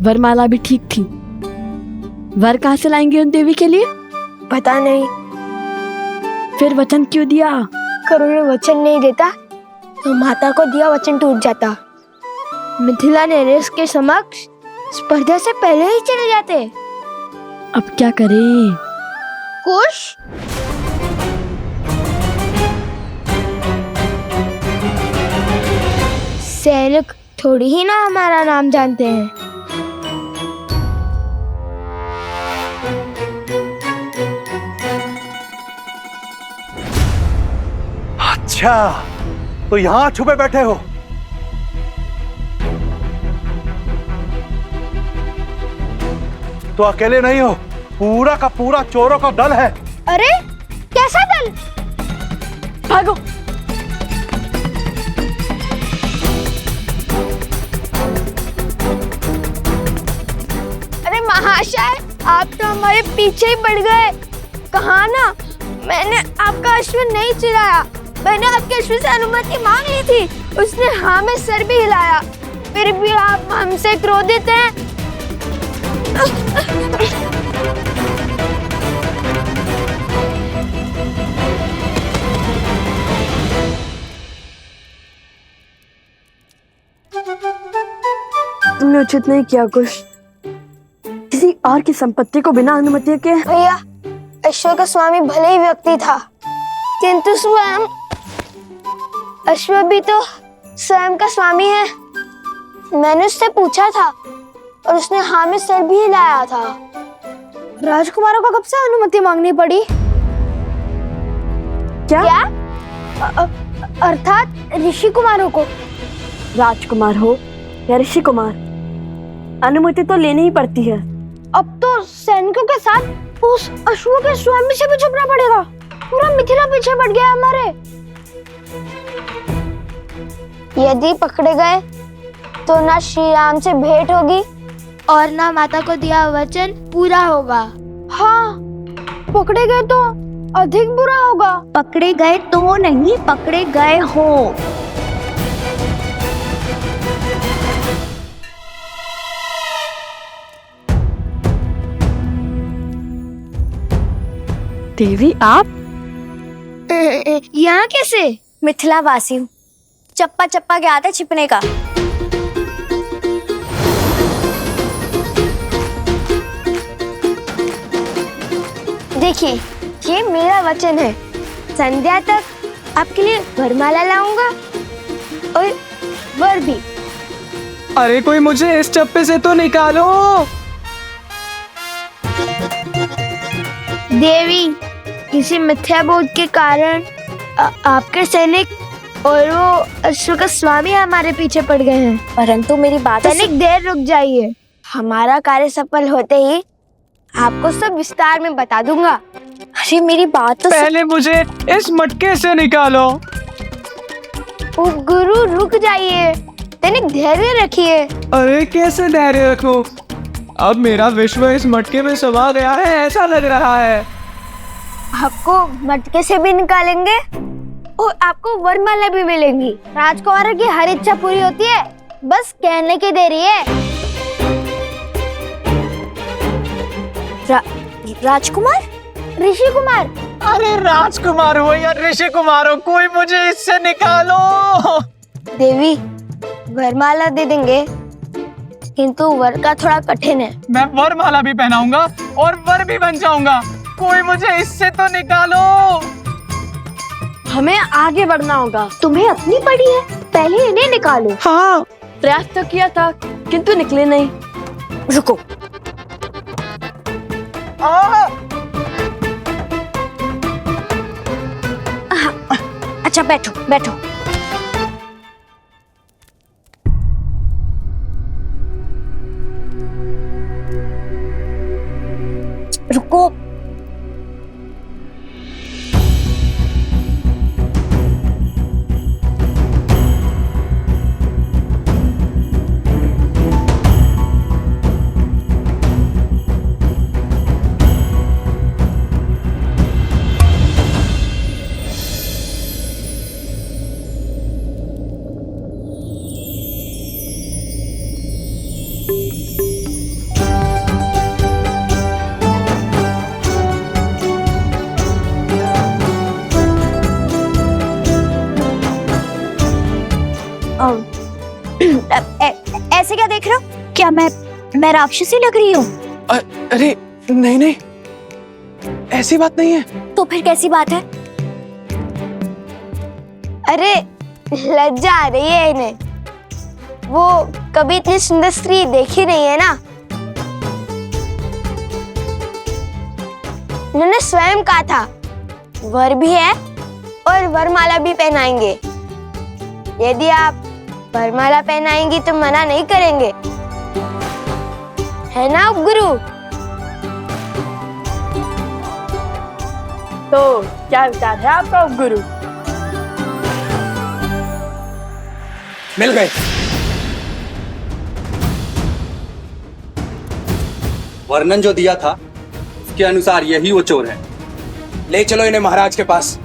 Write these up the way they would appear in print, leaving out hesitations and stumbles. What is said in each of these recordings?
वरमाला भी ठीक थी। वर कहाँ से लाएंगे उन देवी के लिए? पता नहीं। फिर वचन क्यों दिया? करुण वचन नहीं देता तो माता को दिया वचन टूट जाता। मिथिला नरेश के समक्ष स्पर्धा से पहले ही चले जाते। अब क्या करें? कुश सैनिक थोड़ी ही ना हमारा नाम जानते हैं। अच्छा, तो यहाँ छुपे बैठे हो? तो अकेले नहीं हो, पूरा का पूरा चोरों का दल है। अरे कैसा दल? भागो। अरे महाशय, आप तो हमारे पीछे ही पड़ गए। कहा ना, मैंने आपका अश्व नहीं चुराया। मैंने आपके अश्व से अनुमति मांग ली थी। उसने हाँ में सर भी हिलाया। फिर भी आप हमसे क्रोधित हैं। तुमने उचित नहीं किया कुश। किसी और की संपत्ति को बिना अनुमति के। भैया, अश्व का स्वामी भले ही व्यक्ति था, किंतु स्वयं अश्व भी तो स्वयं का स्वामी है। मैंने उससे पूछा था और उसने हाँ में सर भी हिलाया था। राजकुमारों को कब से अनुमति मांगनी पड़ी? क्या? अर्थात ऋषि कुमारों को। राजकुमार हो या ऋषि कुमार, अनुमति तो लेनी ही पड़ती है। अब तो सैनिकों के साथ उस अश्व के स्वामी से भी छुपना पड़ेगा। पूरा मिथिला पीछे पड़ गया हमारे। यदि पकड़े गए तो ना श्री राम से भेंट होगी और ना माता को दिया वचन पूरा होगा। हाँ, पकड़े गए तो अधिक बुरा होगा। पकड़े गए तो नहीं, पकड़े गए हो। देवी आप यहाँ कैसे? मिथिला वासी हूँ। चप्पा चप्पा क्या आता है छिपने का। देखिए, ये मेरा वचन है। संध्या तक आपके लिए वरमाला लाऊंगा और वर भी। अरे कोई मुझे इस चप्पे से तो निकालो। देवी, किसी मिथ्या बोध के कारण आपके सैनिक और वो अश्व का स्वामी हमारे पीछे पड़ गए हैं। परंतु मेरी बात सैनिक, देर रुक जाइए। हमारा कार्य सफल होते ही आपको सब विस्तार में बता दूंगा। अरे मेरी बात तो पहले मुझे इस मटके से निकालो। ओ गुरु, रुक जाइए। सैनिक, धैर्य रखिए। अरे कैसे धैर्य रखूं? अब मेरा विश्व इस मटके में समा गया है, ऐसा लग रहा है। आपको मटके से भी निकालेंगे और आपको वरमाला भी मिलेंगी। राजकुमार की हर इच्छा पूरी होती है, बस कहने की देरी है। राजकुमार? ऋषि कुमार? अरे राजकुमार हो या ऋषि कुमार हो, कोई मुझे इससे निकालो। देवी, वरमाला दे देंगे, किंतु वर का थोड़ा कठिन है। मैं वरमाला भी पहनाऊंगा और वर भी बन जाऊंगा। कोई मुझे इससे तो निकालो। हमें आगे बढ़ना होगा। तुम्हें अपनी पड़ी है, पहले इन्हें निकालो। हाँ, प्रयास तो किया था किंतु निकले नहीं। रुको। अच्छा बैठो बैठो। रुको। क्या मैं राक्षसी लग रही हूँ? अरे नहीं नहीं, ऐसी बात नहीं है। तो फिर कैसी बात है? अरे लज्जा आ रही है इन्हें, वो कभी इतनी सुंदर स्त्री देखी नहीं है ना। उन्होंने स्वयं कहा था वर भी है और वरमाला भी पहनाएंगे। यदि आप वरमाला पहनाएंगी तो मना नहीं करेंगे, है ना उपगुरु? तो क्या विचार है आपका उपगुरु? मिल गए। वर्णन जो दिया था उसके अनुसार यही वो चोर है। ले चलो इन्हें महाराज के पास।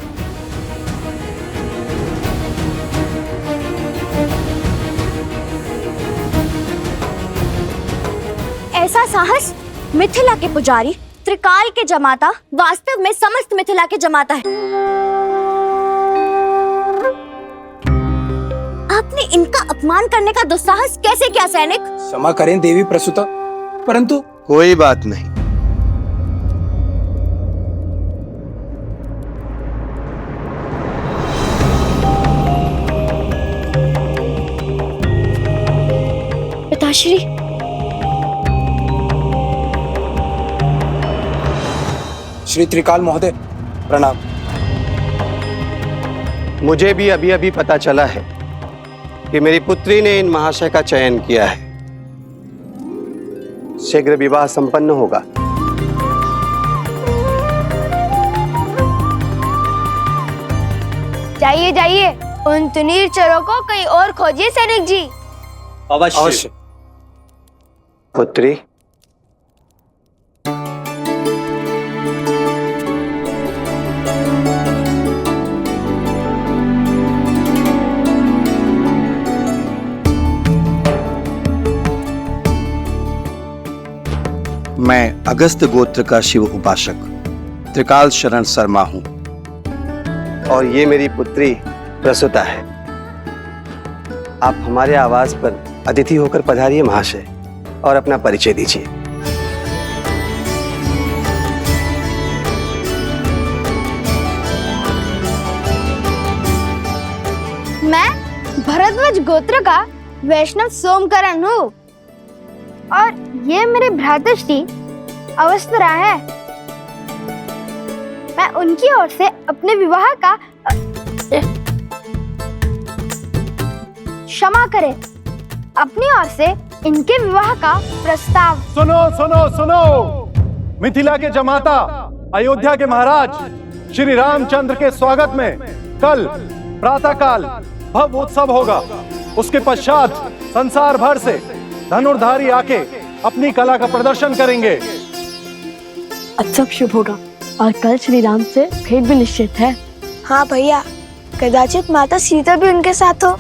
ऐसा साहस मिथिला के पुजारी, त्रिकाल के जमाता, वास्तव में समस्त मिथिला के जमाता है। आपने इनका अपमान करने का दुस्साहस कैसे किया सैनिक? क्षमा करें देवी प्रसूता, परंतु कोई बात नहीं। पिताश्री, श्री त्रिकाल महोदय प्रणाम। मुझे भी अभी अभी पता चला है कि मेरी पुत्री ने इन महाशय का चयन किया है। शीघ्र विवाह संपन्न होगा। जाइए जाइए, उन तुनीर चोरों को कहीं और खोजिए सैनिक जी। अवश्य। पुत्री, मैं अगस्त गोत्र का शिव उपासक त्रिकाल शरण शर्मा हूं। और ये मेरी पुत्री प्रसूता है। आप हमारे आवास पर अतिथि होकर पधारिए महाशय, और अपना परिचय दीजिए। मैं भरद्वाज गोत्र का वैष्णव सोमकरण हूँ, और ये मेरे भ्रातृश्री अवस्थरा है। मैं उनकी ओर से अपने विवाह का क्षमा करें, अपनी ओर से इनके विवाह का प्रस्ताव। सुनो सुनो सुनो, मिथिला के जमाता, अयोध्या के महाराज श्री रामचंद्र के स्वागत में कल प्रातःकाल भव्य उत्सव होगा। उसके पश्चात संसार भर से धनुर्धारी आके अपनी कला का प्रदर्शन करेंगे। अच्छा शुभ होगा, और कल श्री राम से भेंट भी निश्चित है। हाँ भैया, कदाचित माता सीता भी उनके साथ हो।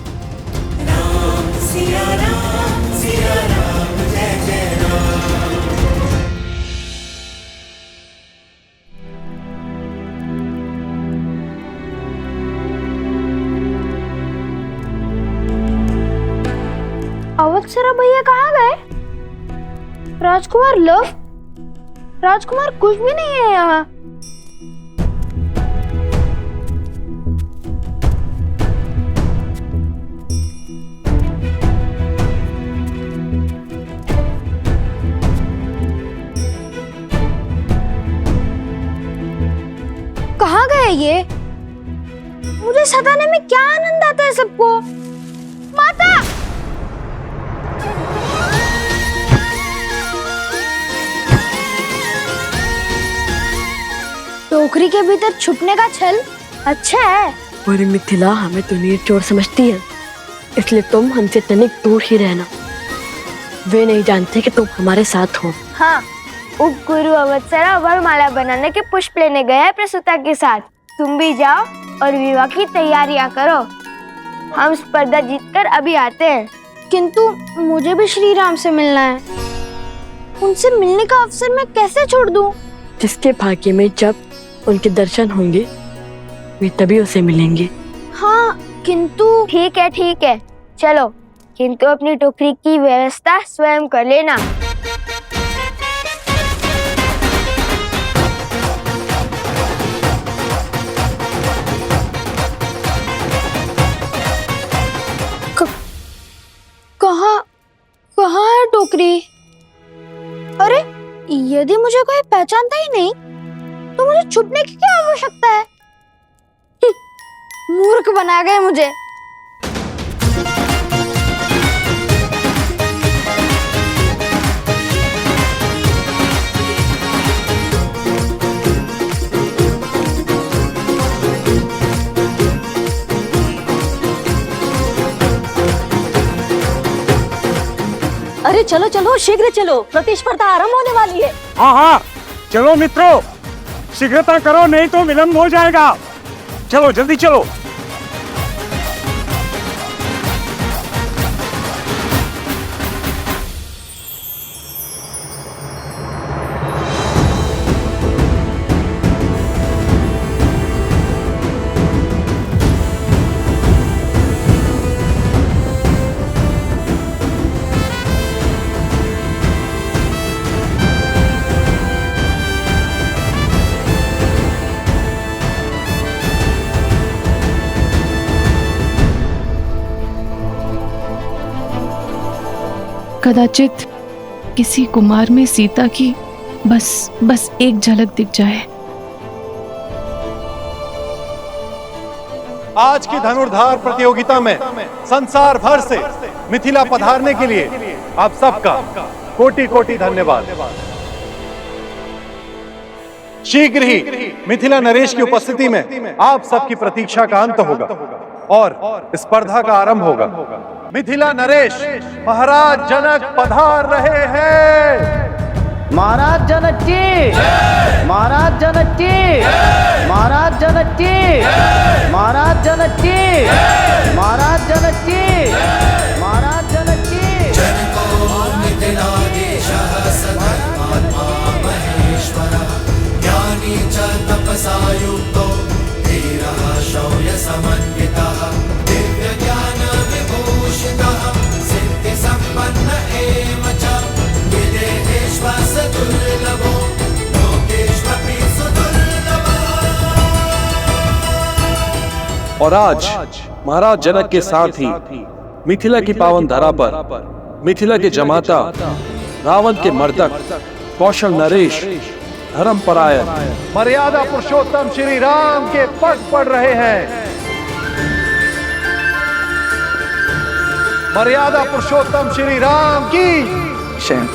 अवत्सरा भैया कहाँ गए? राजकुमार लव, राजकुमार कुछ भी नहीं है यहाँ। कहाँ गए ये? मुझे सताने में क्या आनंद आता है सबको। माता! टोकरी के भीतर छुपने का छल अच्छा है। पूरी मिथिला हमें तुनीर चोर समझती है, इसलिए तुम हमसे तनिक दूर ही रहना। वे नहीं जानते कि तुम हमारे साथ हो। हाँ, उपगुरु अवत्सरा वरमाला बनाने के पुष्प लेने गया है प्रसूता के साथ। तुम भी जाओ और विवाह की तैयारियां करो। हम स्पर्धा जीतकर अभी आते हैं। किंतु मुझे भी श्री राम से मिलना है। उनसे मिलने का अवसर मैं कैसे छोड़ दूं? जिसके भाग्य में जब उनके दर्शन होंगे वे तभी उसे मिलेंगे। हाँ, किंतु ठीक है, चलो किंतु अपनी टोकरी की व्यवस्था स्वयं कर लेना। कहाँ है टोकरी? अरे यदि मुझे कोई पहचानता ही नहीं तो मुझे छुपने की क्या आवश्यकता है? मूर्ख बना गए मुझे। अरे चलो चलो, शीघ्र चलो, प्रतिस्पर्धा आरंभ होने वाली है। हाँ हाँ, चलो मित्रों, शीघ्रता करो नहीं तो विलंब हो जाएगा। चलो जल्दी चलो। कदाचित किसी कुमार में सीता की बस एक झलक दिख जाए। आज की धनुर्धार प्रतियोगिता में संसार भर से मिथिला पधारने के लिए आप सबका कोटि कोटि धन्यवाद। शीघ्र ही मिथिला नरेश की उपस्थिति में आप सबकी प्रतीक्षा का अंत होगा और स्पर्धा का आरंभ होगा। मिथिला नरेश महाराज जनक पधार रहे हैं। महाराज जनक की, महाराज जनक की, महाराज जनक की, महाराज जनक की, महाराज जनक की, महाराज जनक की। जनको मिथिलाधीशः सधर्मात्मा महेश्वरः, ज्ञानी च तपसा युक्तो धीरः शौर्य समन्वितः, दिव्य ज्ञान विभूषितः, सिद्धि संपन्न एव च, विदेहेश्वर दुर्लभो लोकेष्वपि सुदुर्लभः। और आज महाराज जनक के साथ ही मिथिला की पावन धरा पर मिथिला के जमाता, रावण के मर्दक कौशल नरेश, धर्मपरायण, मर्यादा पुरुषोत्तम श्री राम के पग पड़ रहे हैं। मर्यादा पुरुषोत्तम श्री राम की शैन।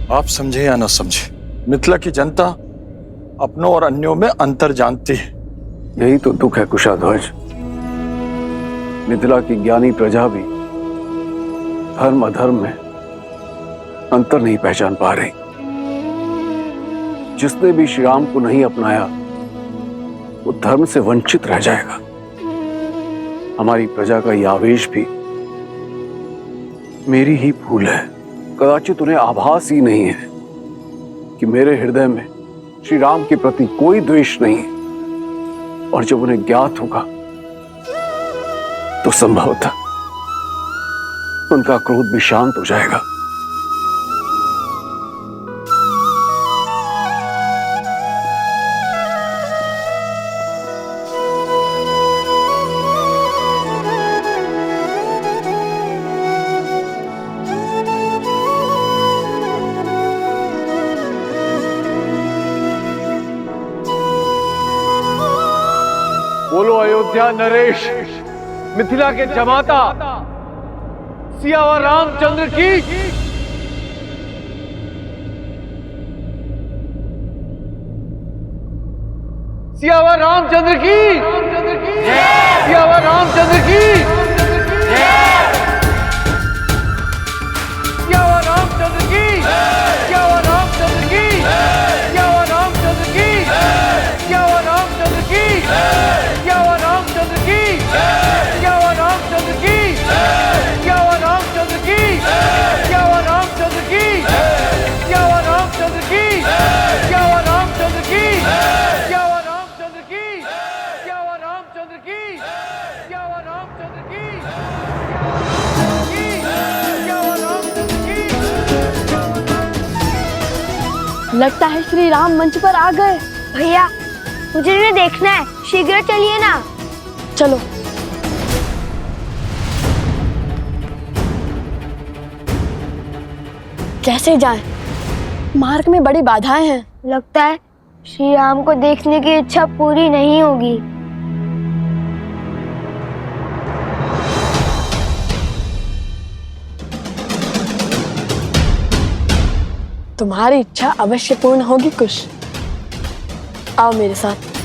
आप समझे या न समझे, मिथिला की जनता अपनों और अन्यों में अंतर जानती है। यही तो दुख है कुशाध्वज। मिथिला की ज्ञानी प्रजा भी धर्म अधर्म में अंतर नहीं पहचान पा रही। जिसने भी श्री राम को नहीं अपनाया वो धर्म से वंचित रह जाएगा। हमारी प्रजा का यह आवेश भी मेरी ही भूल है। कदाचित उन्हें आभास ही नहीं है कि मेरे हृदय में श्री राम के प्रति कोई द्वेष नहीं है, और जब उन्हें ज्ञात होगा तो संभवतः उनका क्रोध भी शांत हो जाएगा। बोलो अयोध्या नरेश, मिथिला के जमाता सियावर रामचंद्र की। सियावर रामचंद्र की। सियावर रामचंद्र की। सियावर रामचंद्र की। सियावर रामचंद्र की। सियावर रामचंद्र की। सियावर रामचंद्र की। सियावर रामचंद्र की। सियावर रामचंद्र की। सियावर रामचंद्र की। सियावर रामचंद्र की। सियावर रामचंद्र की। सियावर रामचंद्र की। सियावर रामचंद्र की। सियावर रामचंद्र की। सियावर रामचंद्र की। सियावर रामचंद्र की। लगता है श्री राम मंच पर आ गए। भैया मुझे इन्हें देखना है, शीघ्र चलिए ना। चलो। कैसे जाएं? मार्ग में बड़ी बाधाएं हैं। लगता है श्री राम को देखने की इच्छा पूरी नहीं होगी। तुम्हारी इच्छा अवश्य पूर्ण होगी कुश। आओ मेरे साथ।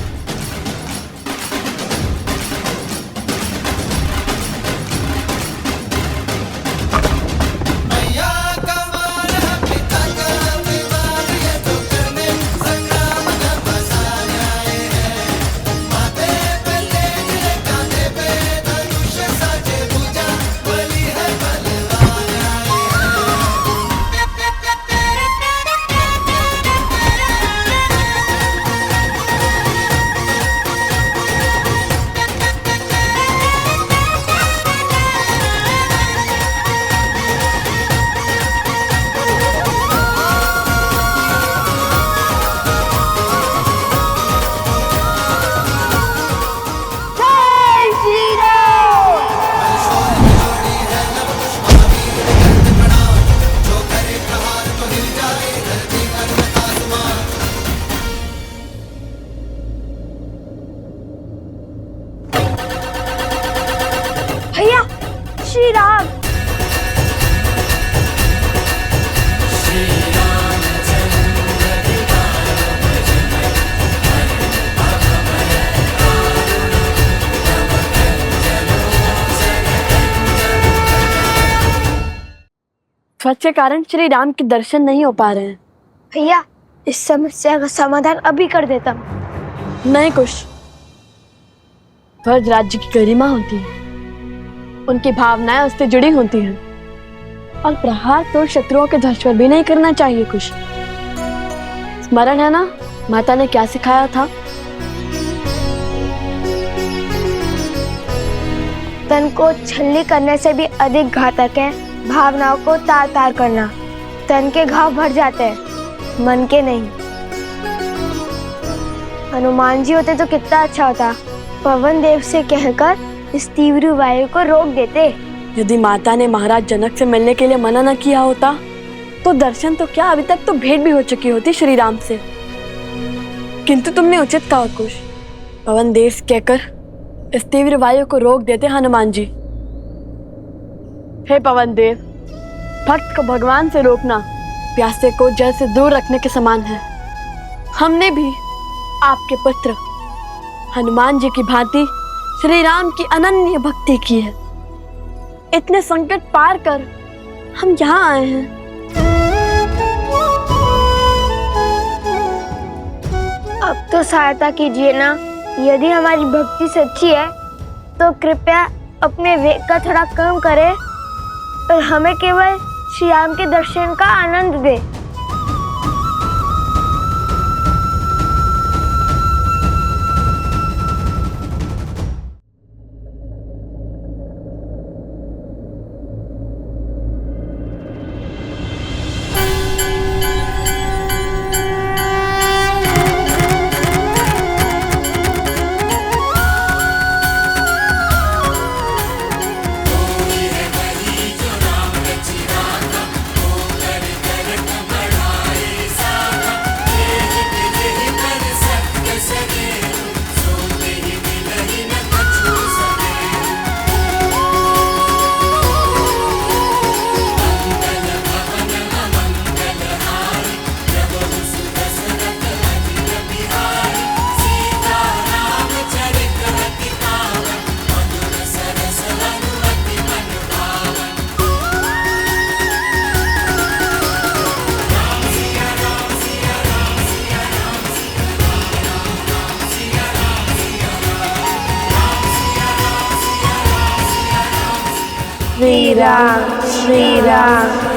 श्री राम। ध्वज के कारण श्री राम के दर्शन नहीं हो पा रहे हैं। भैया इस समस्या का समाधान अभी कर देता हूँ। नहीं कुश, ध्वज राज्य की गरिमा होती है, उनकी भावनाएं उससे जुड़ी होती हैं, और प्रहार तो शत्रुओं के ध्वज पर भी नहीं करना चाहिए। कुश स्मरण है ना माता ने क्या सिखाया था? तन को छलनी करने से भी अधिक घातक है भावनाओं को तार तार करना। तन के घाव भर जाते हैं, मन के नहीं। हनुमान जी होते तो कितना अच्छा होता। पवन देव से कहकर इस तीव्र वायु को रोक देते। यदि माता ने महाराज जनक से मिलने के लिए मना न किया होता तो दर्शन तो क्या, अभी तक तो भेंट भी हो चुकी होती श्री राम से। किंतु तुमने उचित कहा कुश, पवन देव कहकर इस तीव्र वायु को रोक देते हनुमान जी। हे पवन देव, भक्त को भगवान से रोकना प्यासे को जल से दूर रखने के समान है। हमने भी आपके पुत्र हनुमान जी की भांति श्री राम की अनन्य भक्ति की है। इतने संकट पार कर हम यहाँ आए हैं। अब तो सहायता कीजिए ना। यदि हमारी भक्ति सच्ची है तो कृपया अपने वेग का थोड़ा कम करें और हमें केवल श्री राम के दर्शन का आनंद दे। राम श्री राम।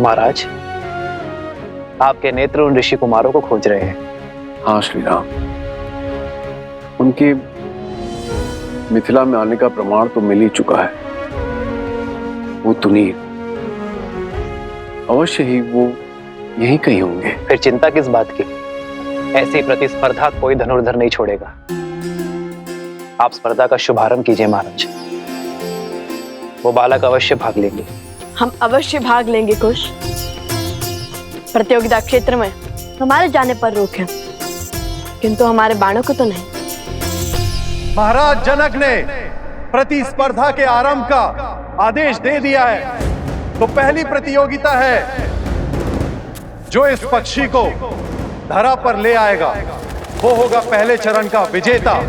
महाराज, आपके नेत्र उन ऋषि कुमारों को खोज रहे हैं। हाँ श्री राम, उनके मिथिला में आने का प्रमाण तो मिल ही चुका है। वो तुनीर, अवश्य ही वो यहीं कहीं होंगे। फिर चिंता किस बात की? ऐसी प्रतिस्पर्धा कोई धनुर्धर नहीं छोड़ेगा। आप स्पर्धा का शुभारंभ कीजिए महाराज। वो बालक अवश्य भाग लेंगे। हम अवश्य भाग लेंगे कुश। प्रतियोगिता क्षेत्र में हमारे जाने पर रोक है, किंतु हमारे बाणों को तो नहीं। महाराज जनक ने प्रतिस्पर्धा के आरंभ का आदेश दे दिया है, तो पहली प्रतियोगिता है जो इस पक्षी को धरा पर ले आएगा वो होगा पहले चरण का विजेता।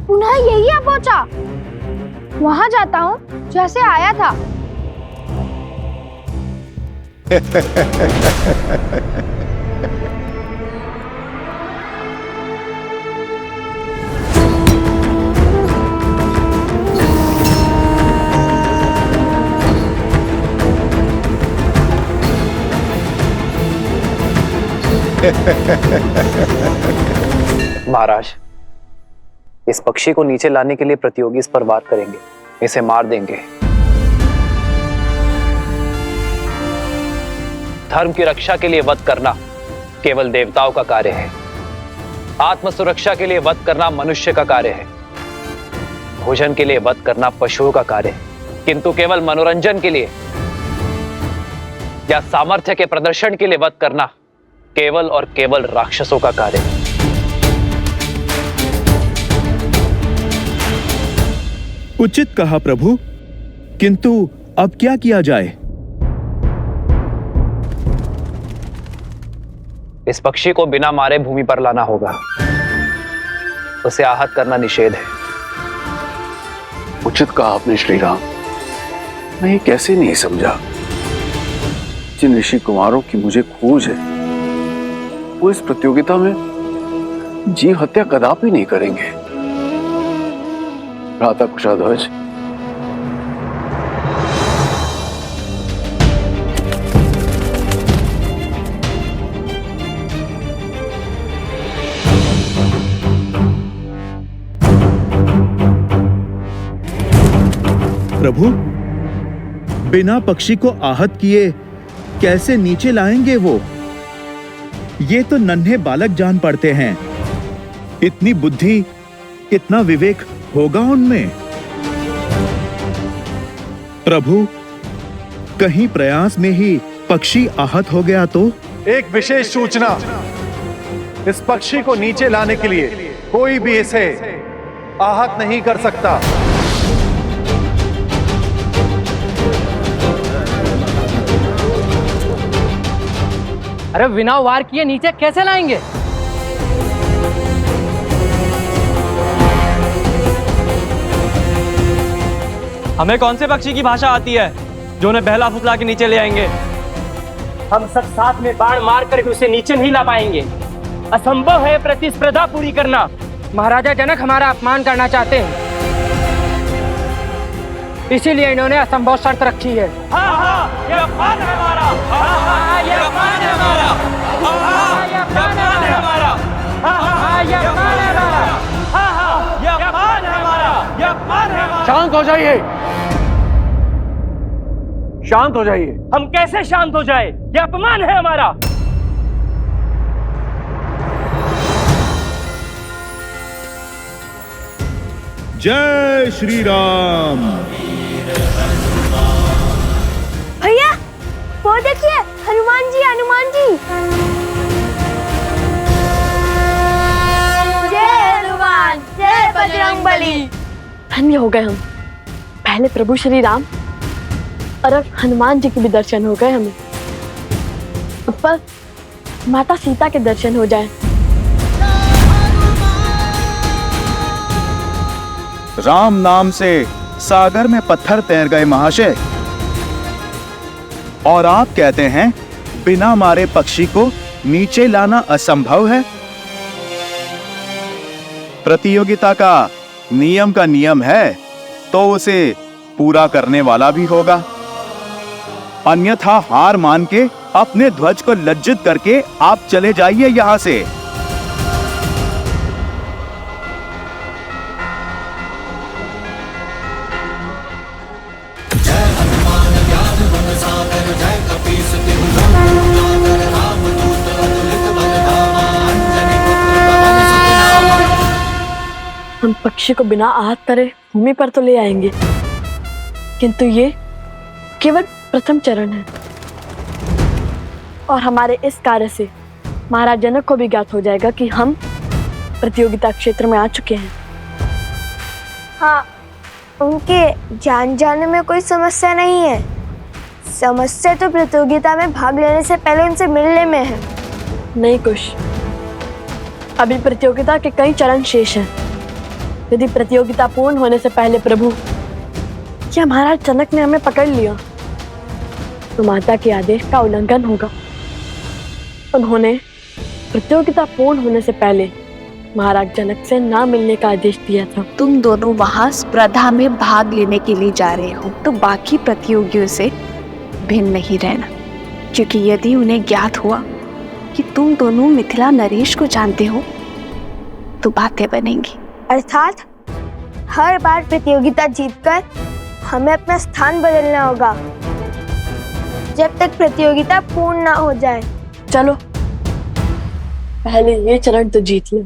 पुनः यही आ पहुंचा। वहां जाता हूँ जैसे आया था। महाराज, इस पक्षी को नीचे लाने के लिए प्रतियोगी इस पर वार करेंगे, इसे मार देंगे। धर्म की रक्षा के लिए वध करना केवल देवताओं का कार्य है। आत्म सुरक्षा के लिए वध करना मनुष्य का कार्य है। भोजन के लिए वध करना पशुओं का कार्य है, किंतु केवल मनोरंजन के लिए या सामर्थ्य के प्रदर्शन के लिए वध करना केवल और केवल राक्षसों का कार्य है। उचित कहा प्रभु, किंतु अब क्या किया जाए? इस पक्षी को बिना मारे भूमि पर लाना होगा। उसे आहत करना निषेध है। उचित कहा आपने श्री राम। मैं ये कैसे नहीं समझा। जिन ऋषि कुमारों की मुझे खोज है वो इस प्रतियोगिता में जीव हत्या कदापि नहीं करेंगे। भ्राता कुशाध्वज, प्रभु, बिना पक्षी को आहत किए कैसे नीचे लाएंगे वो? ये तो नन्हे बालक जान पड़ते हैं। इतनी बुद्धि, इतना विवेक होगा उनमें? प्रभु, कहीं प्रयास में ही पक्षी आहत हो गया तो? एक विशेष सूचना, इस पक्षी को नीचे लाने के लिए कोई भी इसे आहत नहीं कर सकता। अरे बिना वार किए नीचे कैसे लाएंगे? हमें कौन से पक्षी की भाषा आती है जो उन्हें बहला फुसला के नीचे ले आएंगे? हम सब साथ में बाण मार कर भी उसे नीचे नहीं ला पाएंगे। असंभव है प्रतिस्पर्धा पूरी करना। महाराजा जनक हमारा अपमान करना चाहते हैं, इसीलिए इन्होंने असंभव शर्त रखी है। हाँ हाँ, ये अपमान है हमारा। हाँ हाँ, ये अपमान है हमारा। हाँ हाँ, ये अपमान है हमारा। हाँ हाँ, ये अपमान है हमारा। हाँ हाँ, ये अपमान है हमारा। ये अपमान है हमारा। शांत हो जाइए, शांत हो जाइए। हम कैसे शांत हो जाए? ये अपमान है हमारा। जय श्री राम। भैया वो देखिए, हनुमान जी, हनुमान जी। जय हनुमान, जय बजरंगबली। धन्य हो गए हम। पहले प्रभु श्री राम और अब हनुमान जी के भी दर्शन हो गए हमें। ऊपर माता सीता के दर्शन हो जाए। राम नाम से सागर में पत्थर तैर गए महाशय, और आप कहते हैं बिना मारे पक्षी को नीचे लाना असंभव है। प्रतियोगिता का नियम है तो उसे पूरा करने वाला भी होगा, अन्यथा हार मान के अपने ध्वज को लज्जित करके आप चले जाइए यहां से। हम पक्षी को बिना आहत करे भूमि पर तो ले आएंगे, किंतु ये केवल प्रथम चरण है और हमारे इस कार्य से महाराज जनक को भी ज्ञात हो जाएगा कि हम प्रतियोगिता क्षेत्र में आ चुके हैं। हाँ, उनके जान जाने में कोई समस्या नहीं है। समस्या तो प्रतियोगिता में भाग लेने से पहले उनसे मिलने में है। नहीं कुश, अभी प्रतियोगिता के कई चरण शेष हैं। यदि प्रतियोगिता पूर्ण होने से पहले प्रभु या महाराज जनक ने हमें पकड़ लिया तो माता के आदेश का उल्लंघन होगा। उन्होंने प्रतियोगिता पूर्ण होने से पहले महाराज जनक से ना मिलने का आदेश दिया था। तुम दोनों वहां स्पर्धा में भाग लेने के लिए जा रहे हो तो बाकी प्रतियोगियों से भिन्न नहीं रहना, क्योंकि यदि उन्हें ज्ञात हुआ कि तुम दोनों मिथिला नरेश को जानते हो तो बातें बनेंगी। अर्थात हर बार प्रतियोगिता जीतकर हमें अपना स्थान बदलना होगा जब तक प्रतियोगिता पूर्ण ना हो जाए। चलो पहले ये चरण तो जीत ले।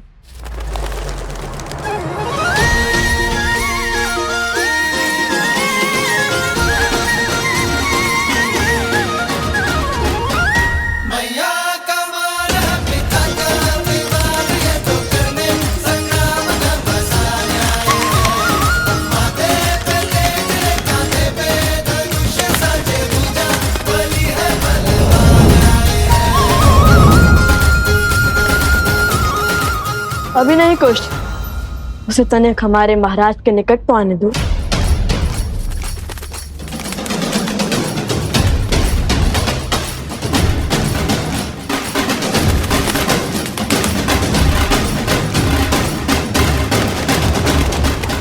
अभी नहीं कुछ, उसे तनिक हमारे महाराज के निकट तो आने दो।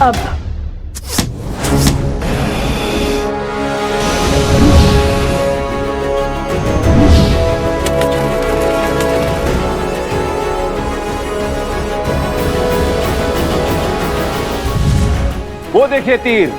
अब वो देखिए तीर।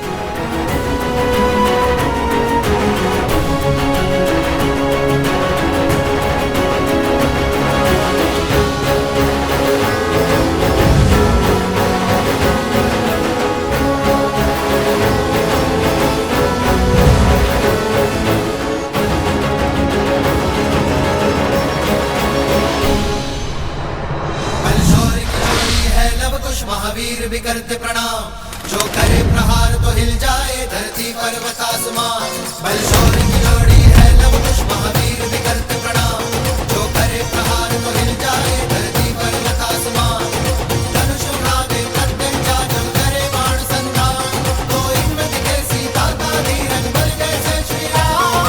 महावीर भी करते प्रणाम, जो करे प्रहार तो हिल जाए धरती पर्वत आसमान। बलशौरी की जोड़ी है लव कुश महावीर भी करते प्रणाम, जो करे प्रहार तो हिल जाए धरती पर्वत आसमान। धनुष उठावे प्रत्यंचा जब करे बाण संधान, तो इनमें दिखे सीता का धीरज बल जैसे श्री राम।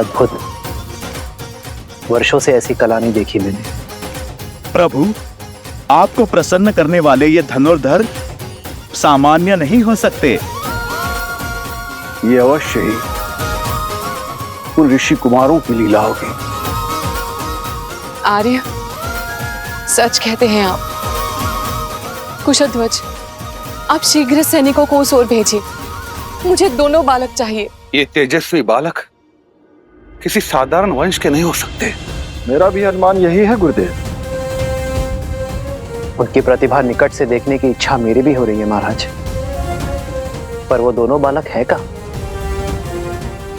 अद्भुत। वर्षों से ऐसी कला नहीं देखी मैंने। प्रभु, आपको प्रसन्न करने वाले ये धनुर्धर सामान्य नहीं हो सकते। ये अवश्य ही उन ऋषि कुमारों की लीला होगी। आर्य, सच कहते हैं आप। कुशध्वज, आप शीघ्र सैनिकों को उस ओर भेजिए। मुझे दोनों बालक चाहिए। ये तेजस्वी बालक किसी साधारण वंश के नहीं हो सकते। मेरा भी अनुमान यही है गुरुदेव। उनकी प्रतिभा निकट से देखने की इच्छा मेरी भी हो रही है महाराज, पर वो दोनों बालक है का?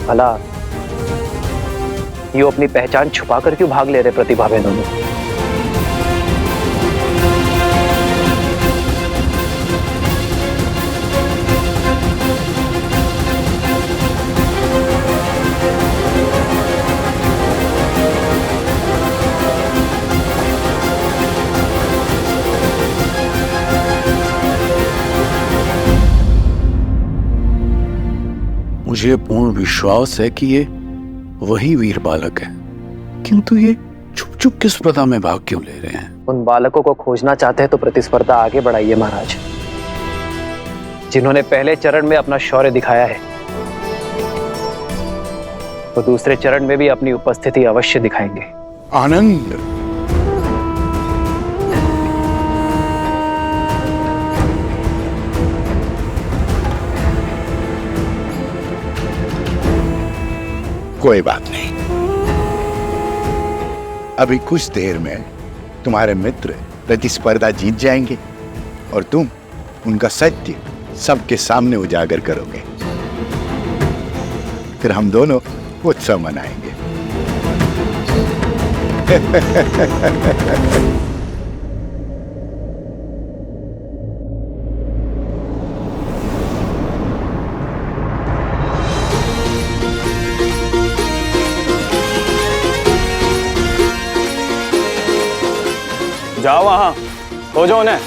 भला ये अपनी पहचान छुपाकर क्यों भाग ले रहे प्रतिभा में दोनों? मुझे पूर्ण विश्वास है कि ये वही वीर बालक है, किंतु ये छुप छुप किस स्पर्धा में भाग क्यों ले रहे हैं? उन बालकों को खोजना चाहते हैं तो प्रतिस्पर्धा आगे बढ़ाइए महाराज। जिन्होंने पहले चरण में अपना शौर्य दिखाया है, वो दूसरे चरण में भी अपनी उपस्थिति अवश्य दिखाएंगे। आनंद, कोई बात नहीं, अभी कुछ देर में तुम्हारे मित्र प्रतिस्पर्धा जीत जाएंगे और तुम उनका सत्य सबके सामने उजागर करोगे। फिर हम दोनों उत्सव मनाएंगे। जाओ वहां, खोजो उन्हें।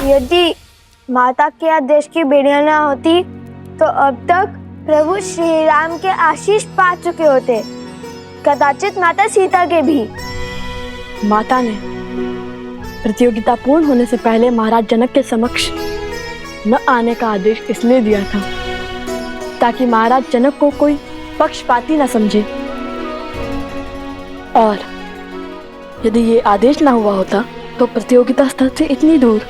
यदि माता के आदेश की बेड़ियां ना होती तो अब तक प्रभु श्री राम के आशीष पा चुके होते, कदाचित माता सीता के भी। माता ने प्रतियोगिता पूर्ण होने से पहले महाराज जनक के समक्ष न आने का आदेश इसलिए दिया था ताकि महाराज जनक को कोई पक्षपाती न समझे, और यदि ये आदेश ना हुआ होता तो प्रतियोगिता स्थल से इतनी दूर,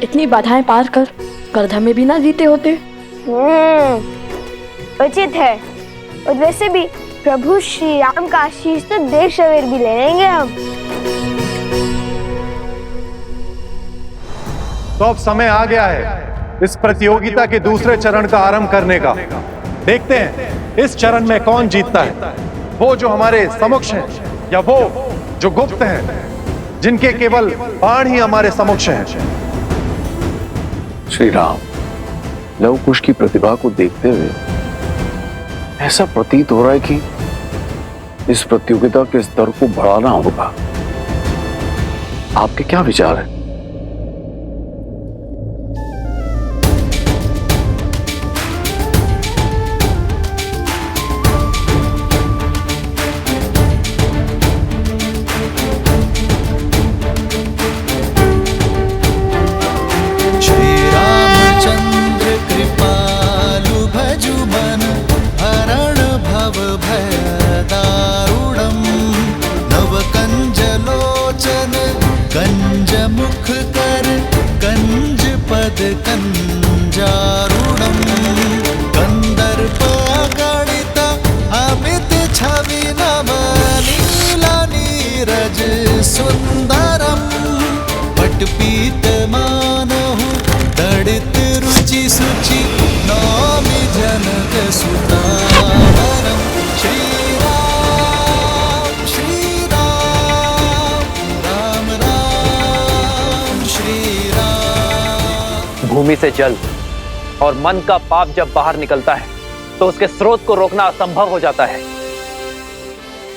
इतनी बाधाएं पार कर स्पर्धा में भी ना जीते होते। उचित है। और वैसे भी प्रभु श्री राम का आशीष तो देर सवेर भी ले लेंगे हम। तो अब समय आ गया है इस प्रतियोगिता के दूसरे चरण का आरंभ करने का। देखते हैं इस चरण में कौन जीतता है, वो जो हमारे समक्ष हैं या वो जो गुप्त हैं, जिनके केवल बाण ही हमारे समक्ष हैं। श्री राम, लव कुश की प्रतिभा को देखते हुए ऐसा प्रतीत हो रहा है कि इस प्रतियोगिता के स्तर को बढ़ाना होगा। आपके क्या विचार है? कंजारूणम कंदर्पगणित अमित छवि नव नीला नीरज सुंदरम पटपीत मानहु दड़ित रुचि सुचि नौमि भूमि से जल और मन का पाप जब बाहर निकलता है तो उसके स्रोत को रोकना असंभव हो जाता है।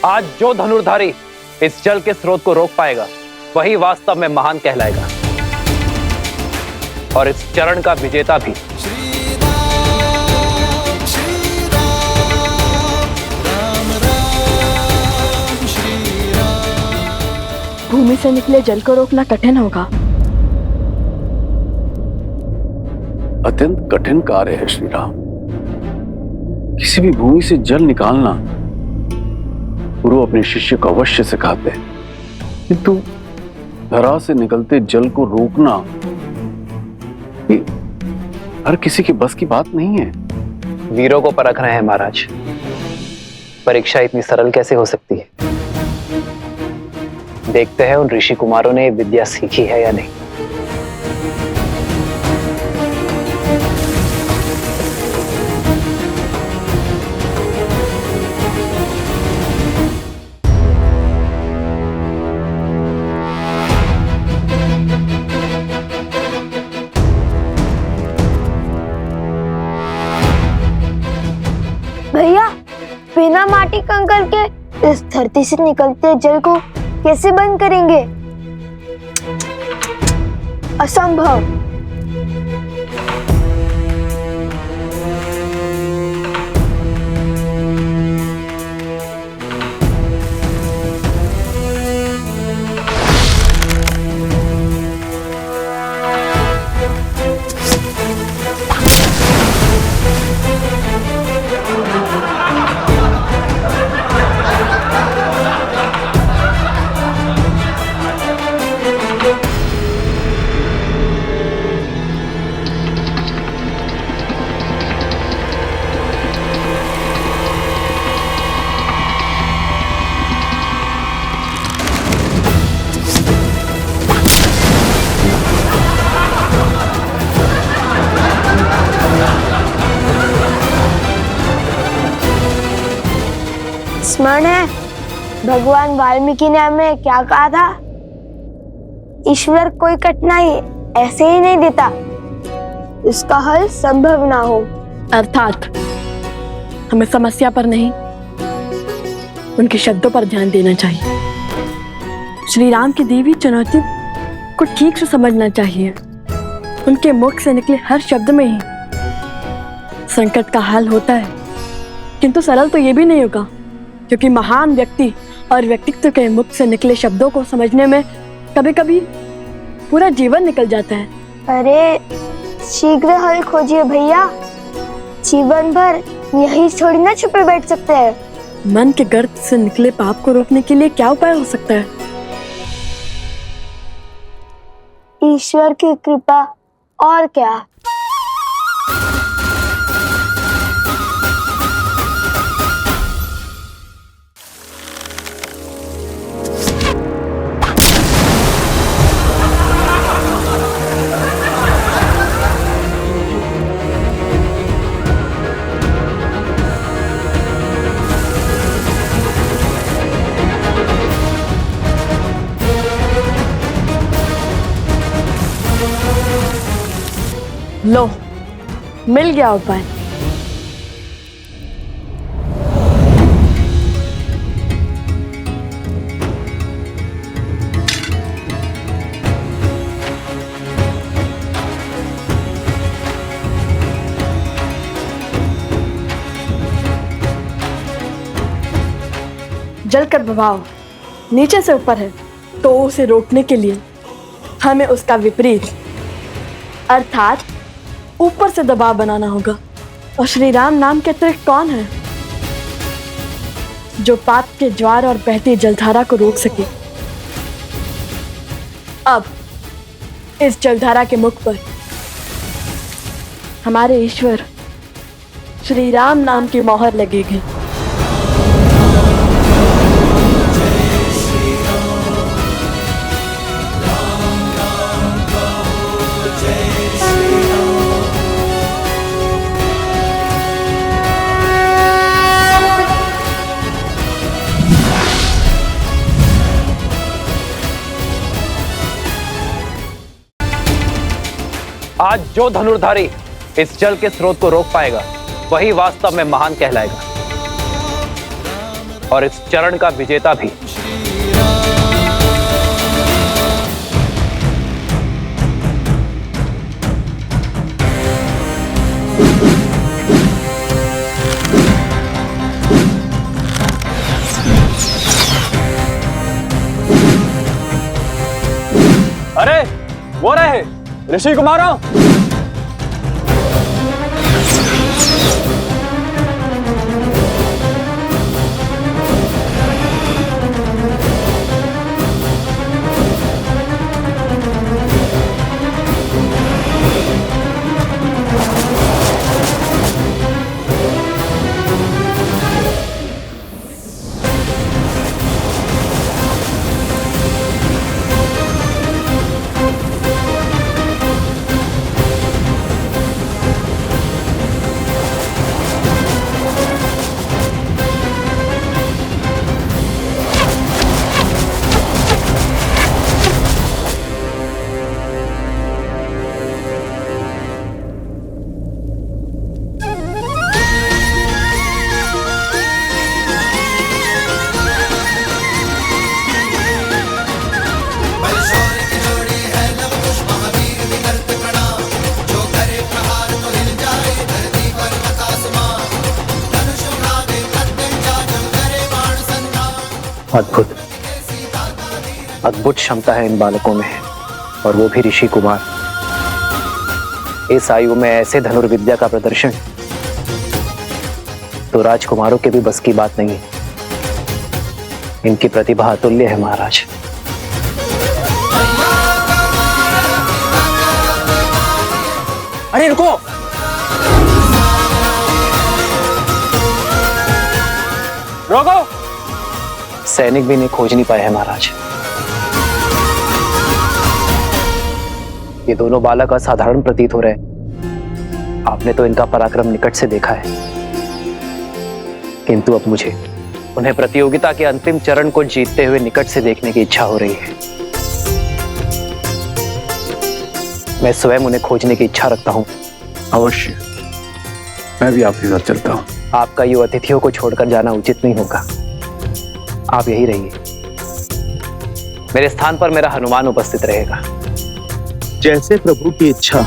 आज जो धनुर्धारी इस जल के स्रोत को रोक पाएगा वही वास्तव में महान कहलाएगा और इस चरण का विजेता भी। भूमि से निकले जल को रोकना कठिन होगा। अत्यंत कठिन कार्य है श्री राम। किसी भी भूमि से जल निकालना गुरु अपने शिष्य को अवश्य सिखाते हैं, किंतु धरा से निकलते जल को रोकना ये हर किसी के बस की बात नहीं है। वीरों को परख रहे हैं महाराज। परीक्षा इतनी सरल कैसे हो सकती है? देखते हैं उन ऋषि कुमारों ने विद्या सीखी है या नहीं। भैया, बिना माटी कंकड़ के इस धरती से निकलते जल को कैसे बंद करेंगे? असंभव। स्मरण है भगवान वाल्मीकि ने हमें क्या कहा था? ईश्वर कोई कठिनाई ऐसे ही नहीं देता इसका हल संभव ना हो। अर्थात हमें समस्या पर नहीं, उनके शब्दों पर ध्यान देना चाहिए। श्री राम की दी हुई चुनौती को ठीक से समझना चाहिए। उनके मुख से निकले हर शब्द में ही संकट का हल होता है, किंतु सरल तो ये भी नहीं होगा, क्योंकि महान व्यक्ति और व्यक्तित्व के मुख से निकले शब्दों को समझने में कभी कभी पूरा जीवन निकल जाता है। अरे शीघ्र हल खोजिए भैया, जीवन भर यही थोड़ी ना छुपे बैठ सकते हैं। मन के गर्त से निकले पाप को रोकने के लिए क्या उपाय हो सकता है? ईश्वर की कृपा, और क्या। लो, मिल गया उपाय। जल का प्रभाव नीचे से ऊपर है, तो उसे रोकने के लिए हमें उसका विपरीत अर्थात ऊपर से दबाव बनाना होगा। और श्री राम नाम के अतिरिक्त कौन है जो पाप के ज्वार और बहती जलधारा को रोक सके? अब इस जलधारा के मुख पर हमारे ईश्वर श्री राम नाम की मोहर लगेगी। आज जो धनुर्धारी इस जल के स्रोत को रोक पाएगा वही वास्तव में महान कहलाएगा, और इस चरण का विजेता भी। अरे वो रहे ऋषि कुमारों। अद्भुत अद्भुत क्षमता है इन बालकों में, और वो भी ऋषि कुमार। इस आयु में ऐसे धनुर्विद्या का प्रदर्शन तो राजकुमारों के भी बस की बात नहीं है। इनकी प्रतिभा अतुल्य है महाराज। अरे रुको, रोको। सैनिक भी इन्हें खोज नहीं पाए हैं महाराज। ये दोनों बालक असाधारण प्रतीत हो रहे हैं। आपने तो इनका पराक्रम निकट से देखा है, किंतु अब मुझे उन्हें प्रतियोगिता के अंतिम चरण को जीतते हुए निकट से देखने की इच्छा हो रही है। मैं स्वयं उन्हें खोजने की इच्छा रखता हूं। अवश्य, मैं भी आपके साथ चलता हूं। आपका यूं अतिथियों को छोड़कर जाना उचित नहीं होगा। आप यही रहिए, मेरे स्थान पर मेरा हनुमान उपस्थित रहेगा। जैसे प्रभु की इच्छा।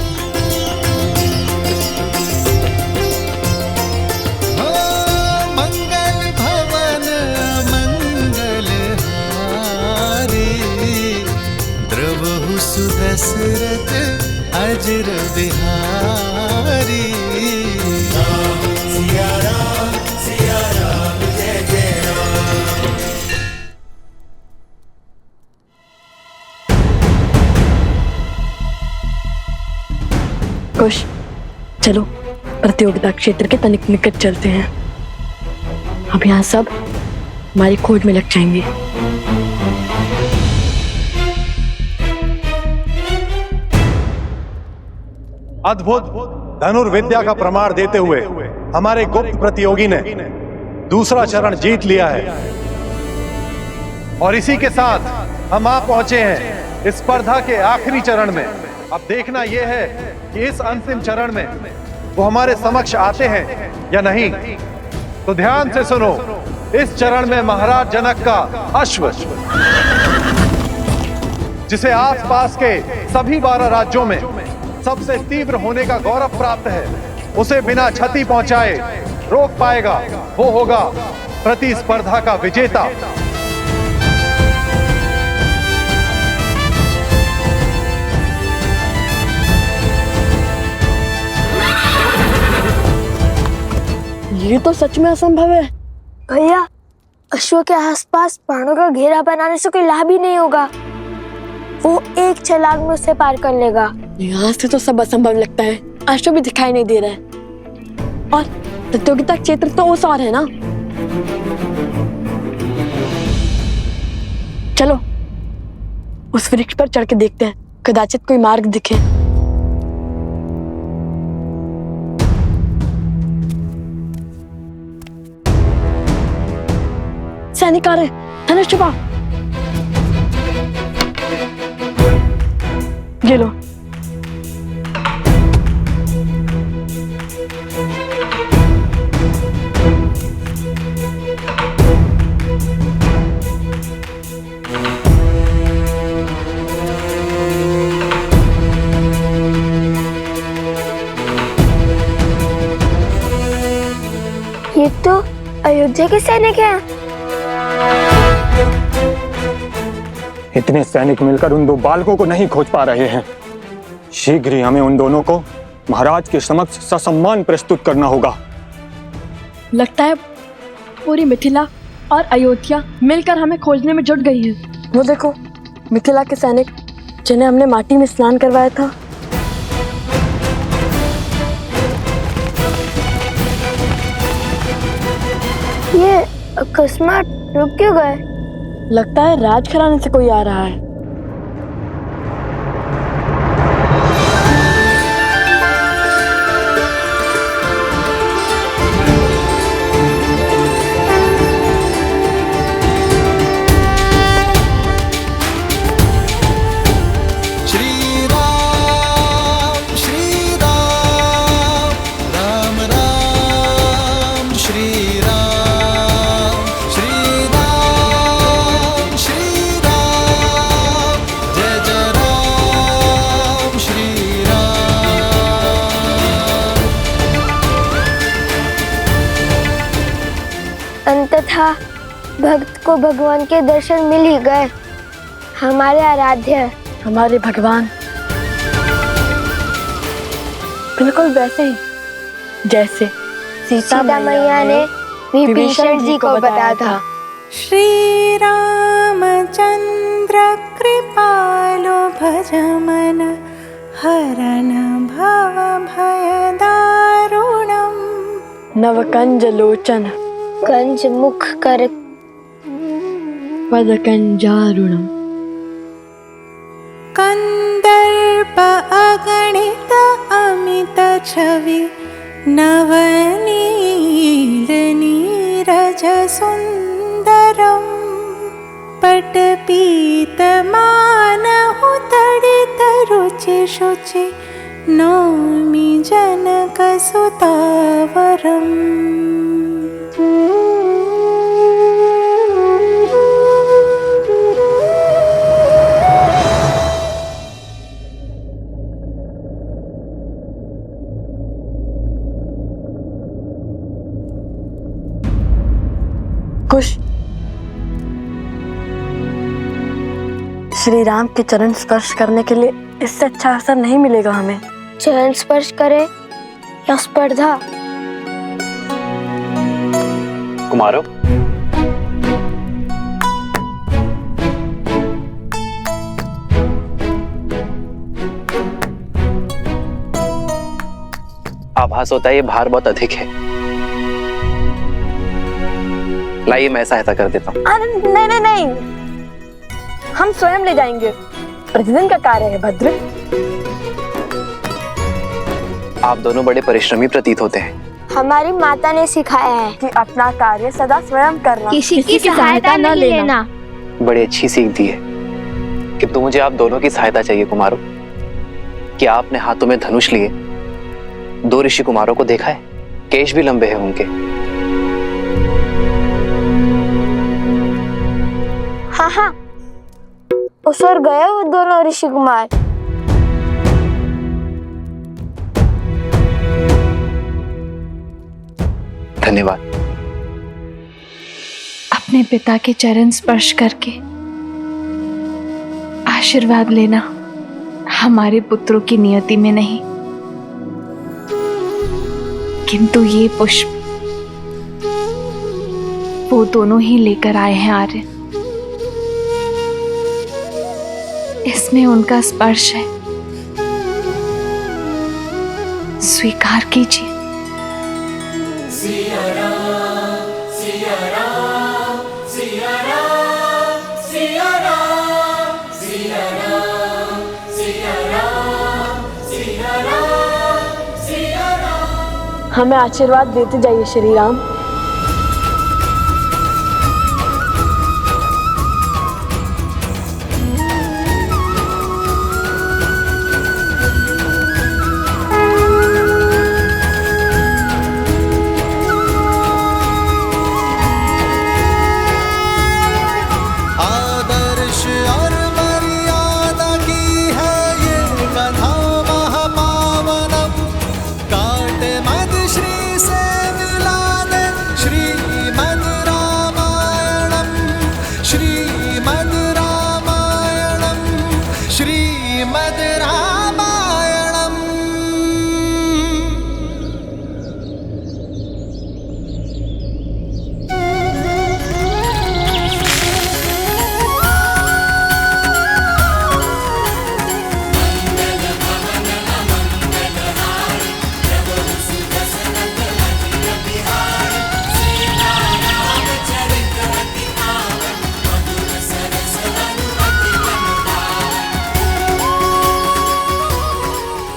मंगल भवन मंगल हारी, द्रवहु सुदशरथ अजर बिहारी। सिया राम जय जय राम। कुश, चलो प्रतियोगिता क्षेत्र के तनिक निकट चलते हैं। अब यहाँ सब हमारी खोज में लग जाएंगे। अद्भुत धनुर्विद्या का प्रमाण देते हुए हमारे गुप्त प्रतियोगी ने दूसरा चरण जीत लिया है, और इसी के साथ हम आ पहुंचे हैं इस स्पर्धा के आखिरी चरण में। अब देखना यह है कि इस अंतिम चरण में वो हमारे समक्ष आते हैं या नहीं। तो ध्यान से सुनो, इस चरण में महाराज जनक का अश्व, जिसे आसपास के सभी 12 राज्यों में सबसे तीव्र होने का गौरव प्राप्त है, उसे बिना क्षति पहुंचाए रोक पाएगा वो होगा प्रतिस्पर्धा का विजेता। ये तो सच में असंभव है। भैया, अश्व के आसपास बाणों का घेरा बनाने से कोई लाभ ही नहीं होगा। वो एक छलांग में उसे पार कर लेगा। यहाँ से तो सब असंभव लगता है। अश्व भी दिखाई नहीं दे रहा है, और प्रतियोगिता क्षेत्र तो उस और है ना। चलो उस वृक्ष पर चढ़ के देखते हैं, कदाचित कोई मार्ग दिखे। सैनिक आ रहे, धनुष छुपा। ये लो। ये तो अयोध्या के सैनिक हैं। इतने सैनिक मिलकर उन दो बालकों को नहीं खोज पा रहे हैं। शीघ्र ही हमें उन दोनों को महाराज के समक्ष ससम्मान प्रस्तुत करना होगा। लगता है पूरी मिथिला और अयोध्या मिलकर हमें खोजने में जुट गई है। वो देखो, मिथिला के सैनिक जिन्हें हमने माटी में स्नान करवाया था। ये अकस्मात रुक क्यों गए? लगता है राजघराने से कोई आ रहा है। अंततः भक्त को भगवान के दर्शन मिल ही गए। हमारे आराध्य, हमारे भगवान, बिल्कुल वैसे ही जैसे सीता मैया ने विभीषण जी को बताया था। श्री रामचंद्र कृपालो भजमन हरन भव भय दारुणम। नवकंज लोचन कंज मुख कर पदकंजारुणम। कंदर्प अगणित अमित छवि नवनील नीरज सुंदरम। पटपीत मानहु तडित रुचि शुचि नौमि जनक सुतावरम। कुश, श्री राम के चरण स्पर्श करने के लिए इससे अच्छा अवसर नहीं मिलेगा हमें। चरण स्पर्श करे या स्पर्धा? कुमारों, आभास होता है ये भार बहुत अधिक है। लाइए मैं सहायता कर देता हूँ। नहीं नहीं नहीं, हम स्वयं ले जाएंगे। प्रतिदिन का कार्य है भद्र। आप दोनों बड़े परिश्रमी प्रतीत होते हैं। हमारी माता ने सिखाया है कि अपना कार्य सदा स्वयं करना, किसी की सहायता नहीं लेना। बड़ी अच्छी सीख दी है। किंतु मुझे आप दोनों की सहायता चाहिए कुमारों। कि आपने हाथों में धनुष लिए दो ऋषि कुमारों को देखा है? केश भी लंबे हैं उनके। हाँ हाँ, उस ओर गए वो दोनों ऋषि कुमार। धन्यवाद। अपने पिता के चरण स्पर्श करके आशीर्वाद लेना हमारे पुत्रों की नियति में नहीं, किंतु ये पुष्प वो दोनों ही लेकर आए हैं आर्य। इसमें उनका स्पर्श है, स्वीकार कीजिए। सिया राम, सिया राम, सिया राम, सिया राम, सिया राम, सिया राम, सिया राम, सिया राम। हमें आशीर्वाद देते जाइए श्री राम। काट मद श्री से मिला दे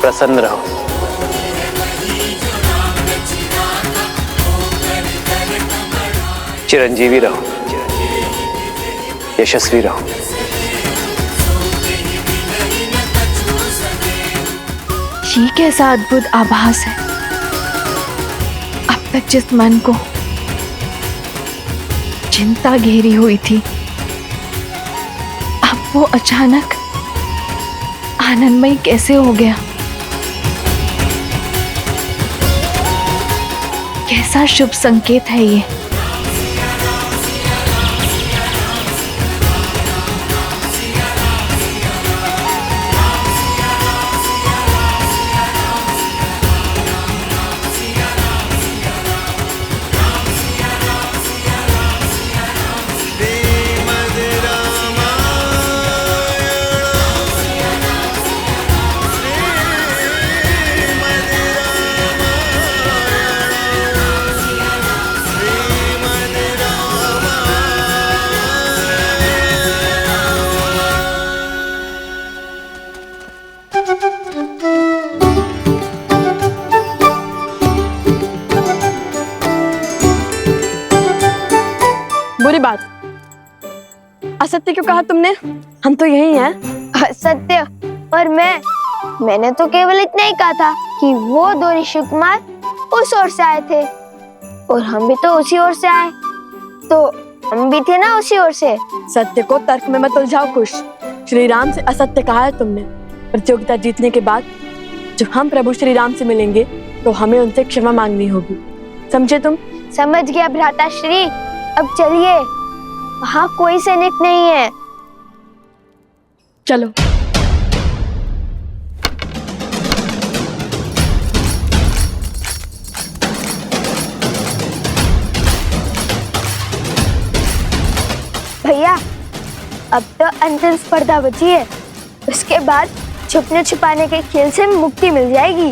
प्रसन्न रहो। चिरंजीवी रहो, यशस्वी रहो। ये कैसा अद्भुत आभास है। अब तक जिस मन को चिंता घेरी हुई थी, अब वो अचानक आनंदमय कैसे हो गया। कैसा शुभ संकेत है ये। बुरी बात, असत्य क्यों कहा तुमने? हम तो यही हैं। असत्य? और मैंने तो केवल इतना ही कहा था कि वो दो ऋषि कुमार उस ओर से आए थे और हम भी तो उसी ओर से आए, तो हम भी थे ना उसी ओर से। सत्य को तर्क में मत उलझाओ कुश। श्री राम से असत्य कहा है तुमने। प्रतियोगिता जीतने के बाद जब हम प्रभु श्री राम से मिलेंगे तो हमें उनसे क्षमा मांगनी होगी, समझे तुम? समझ गया भ्राता श्री। अब चलिए, वहाँ कोई सैनिक नहीं है। चलो। भैया, अब तो अंतिम स्पर्धा बची है, उसके बाद छुपने छुपाने के खेल से मुक्ति मिल जाएगी।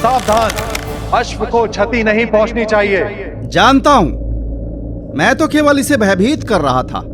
सावधान, अश्व को क्षति नहीं पहुंचनी चाहिए। जानता हूं, मैं तो केवल इसे भयभीत कर रहा था।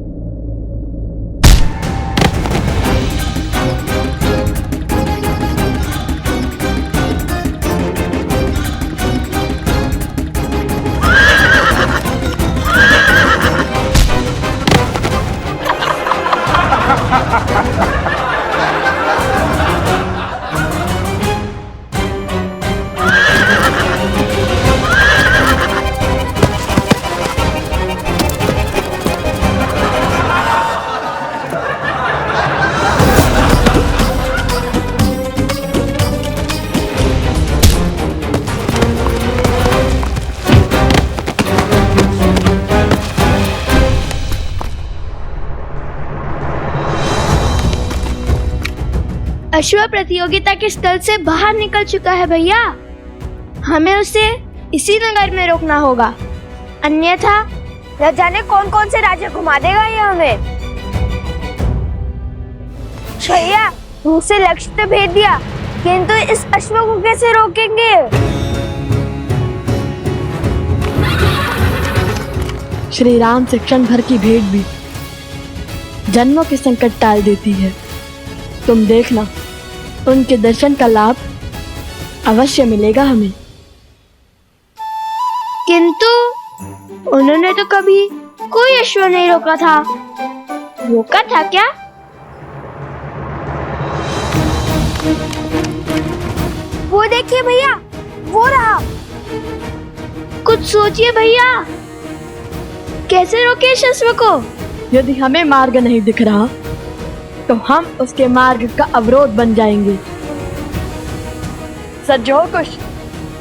अश्व प्रतियोगिता के स्थल से बाहर निकल चुका है भैया। हमें उसे इसी नगर में रोकना होगा, अन्यथा न जाने कौन कौन से राज्य घुमा देगा ये हमें। भैया, मुझसे लक्ष्य तो भेज दिया, किंतु इस अश्व को कैसे रोकेंगे? श्री राम से क्षण भर की भेंट भी जन्मों के संकट टाल देती है। तुम देखना, उनके दर्शन का लाभ अवश्य मिलेगा हमें। किंतु उन्होंने तो कभी कोई अश्व नहीं रोका था। रोका था क्या? वो देखिए भैया, वो रहा। कुछ सोचिए भैया, कैसे रोके इस अश्व को? यदि हमें मार्ग नहीं दिख रहा तो हम उसके मार्ग का अवरोध बन जाएंगे। सज्जो कुछ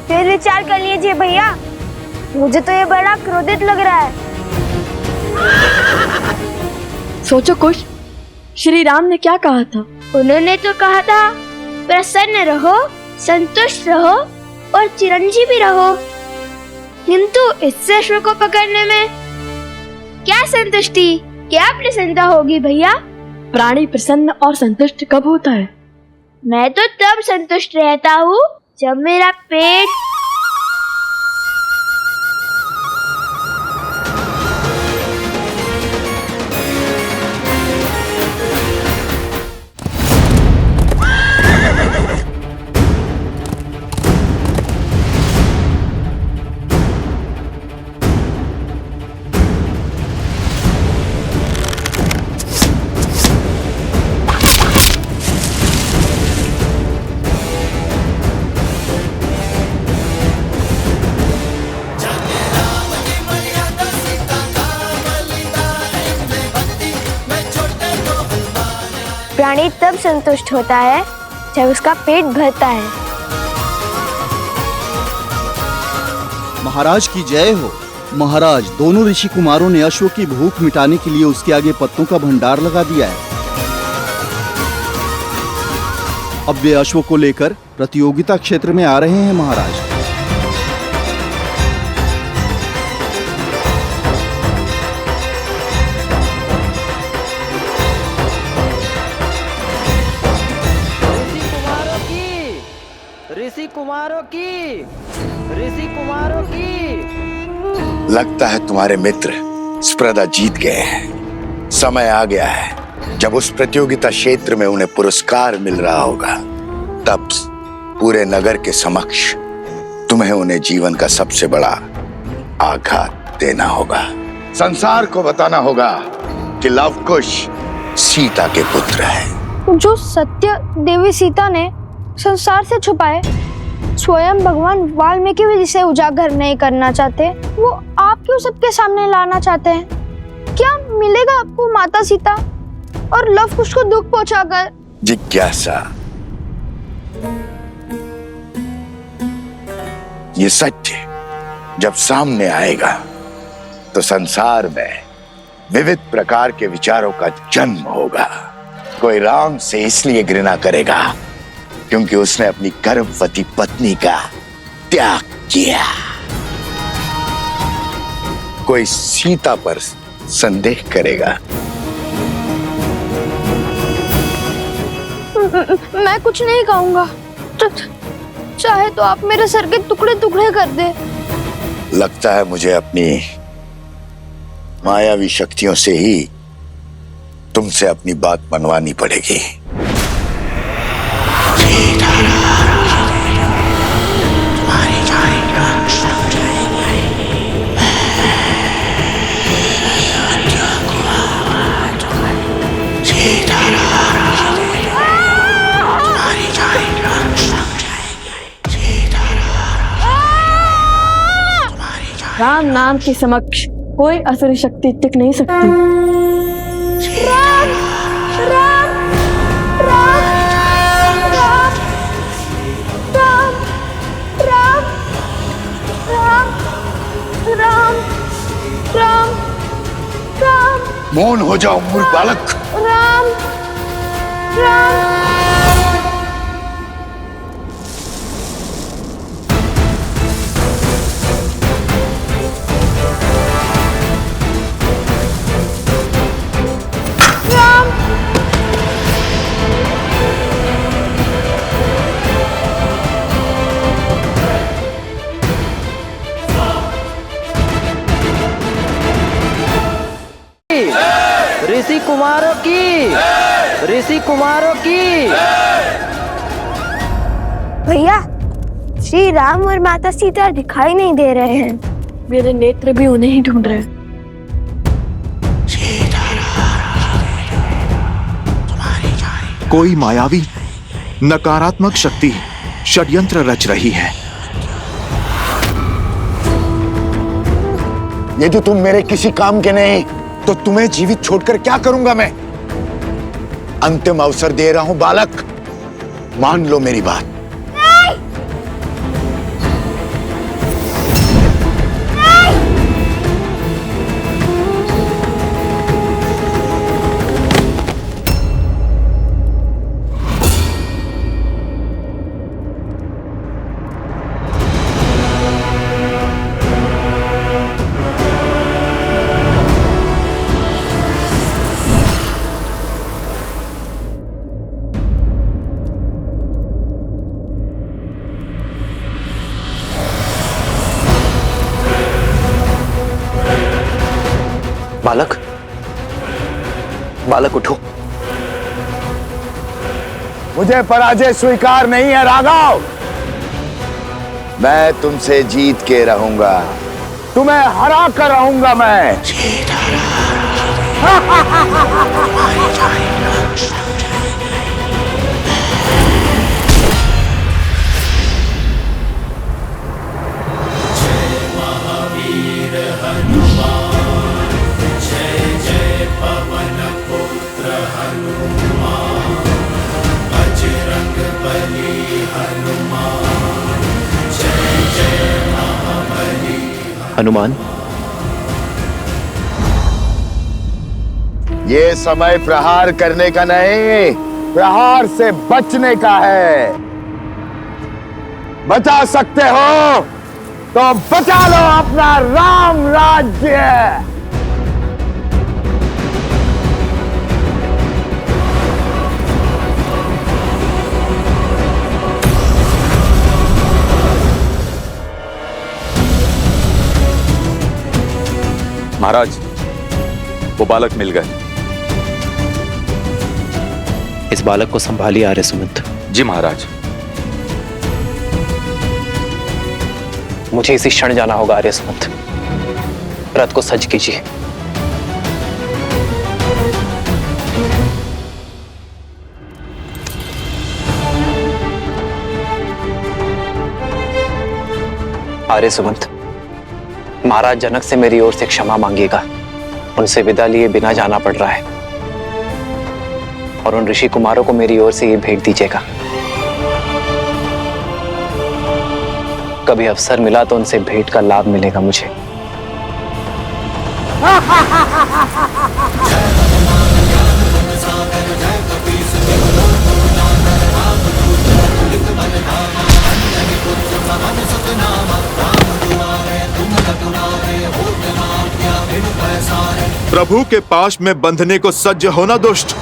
फिर विचार कर लीजिए भैया, मुझे तो ये बड़ा क्रोधित लग रहा है। सोचो कुछ, श्री राम ने क्या कहा था? उन्होंने तो कहा था, प्रसन्न रहो, संतुष्ट रहो और चिरंजीवी रहो। किंतु इस अश्व को पकड़ने में क्या संतुष्टि, क्या प्रसन्नता होगी भैया? प्राणी प्रसन्न और संतुष्ट कब होता है? मैं तो तब संतुष्ट रहता हूँ जब मेरा पेट प्राणी तब संतुष्ट होता है जब उसका पेट भरता है। महाराज की जय हो। महाराज, दोनों ऋषि कुमारों ने अश्व की भूख मिटाने के लिए उसके आगे पत्तों का भंडार लगा दिया है। अब वे अश्व को लेकर प्रतियोगिता क्षेत्र में आ रहे हैं महाराज। ऋषि कुमारों की लगता है तुम्हारे मित्र स्पर्धा जीत गए हैं। समय आ गया है जब उस प्रतियोगिता क्षेत्र में उन्हें पुरस्कार मिल रहा होगा। तब पूरे नगर के समक्ष तुम्हें उन्हें जीवन का सबसे बड़ा आघात देना होगा। संसार को बताना होगा कि लवकुश सीता के पुत्र है। जो सत्य देवी सीता ने संसार से छुपाए, स्वयं भगवान वाल्मीकि भी जिसे उजागर नहीं करना चाहते, वो आप क्यों सबके सामने लाना चाहते हैं? क्या मिलेगा आपको माता सीता और लव कुश को दुख पहुंचाकर? जिज्ञासा, ये सत्य जब सामने आएगा तो संसार में विविध प्रकार के विचारों का जन्म होगा। कोई राम से इसलिए घृणा करेगा क्योंकि उसने अपनी गर्भवती पत्नी का त्याग किया। कोई सीता पर संदेह करेगा। मैं कुछ नहीं कहूंगा, चाहे तो आप मेरे सर के टुकड़े टुकड़े कर दे। लगता है मुझे अपनी मायावी शक्तियों से ही तुमसे अपनी बात मनवानी पड़ेगी। राम नाम के समक्ष कोई असुरी शक्ति टिक नहीं सकती। राम, राम, राम, राम, राम, राम, राम, राम, राम, राम। मौन हो जाओ मूर्ख बालक। राम, राम। ऋषि कुमारों ऋषि कुमारों की। भैया, श्री राम और माता सीता दिखाई नहीं दे रहे हैं। मेरे नेत्र भी उन्हें ही ढूंढ रहे हैं। कोई मायावी नकारात्मक शक्ति षड्यंत्र रच रही है। यदि तुम मेरे किसी काम के नहीं तो तुम्हें जीवित छोड़कर क्या करूंगा मैं? अंतिम अवसर दे रहा हूं बालक, मान लो मेरी बात। बालक, बालक उठो। मुझे पराजय स्वीकार नहीं है राघव। मैं तुमसे जीत के रहूंगा, तुम्हें हरा कर रहूंगा मैं। हनुमान, ये समय प्रहार करने का नहीं, प्रहार से बचने का है। बचा सकते हो तो बचा लो अपना राम राज्य। महाराज, वो बालक मिल गए। इस बालक को संभालिए आर्य सुमंत। जी महाराज। मुझे इसी क्षण जाना होगा आर्य सुमंत। रथ को सज्ज कीजिए। आर्य सुमंत, महाराज जनक से मेरी ओर से क्षमा मांगिएगा। उनसे विदा लिए बिना जाना पड़ रहा है, और उन ऋषि कुमारों को मेरी ओर से ये भेंट दीजिएगा। कभी अवसर मिला तो उनसे भेंट का लाभ मिलेगा मुझे। प्रभु के पाश में बंधने को सज्ज होना दुष्ट।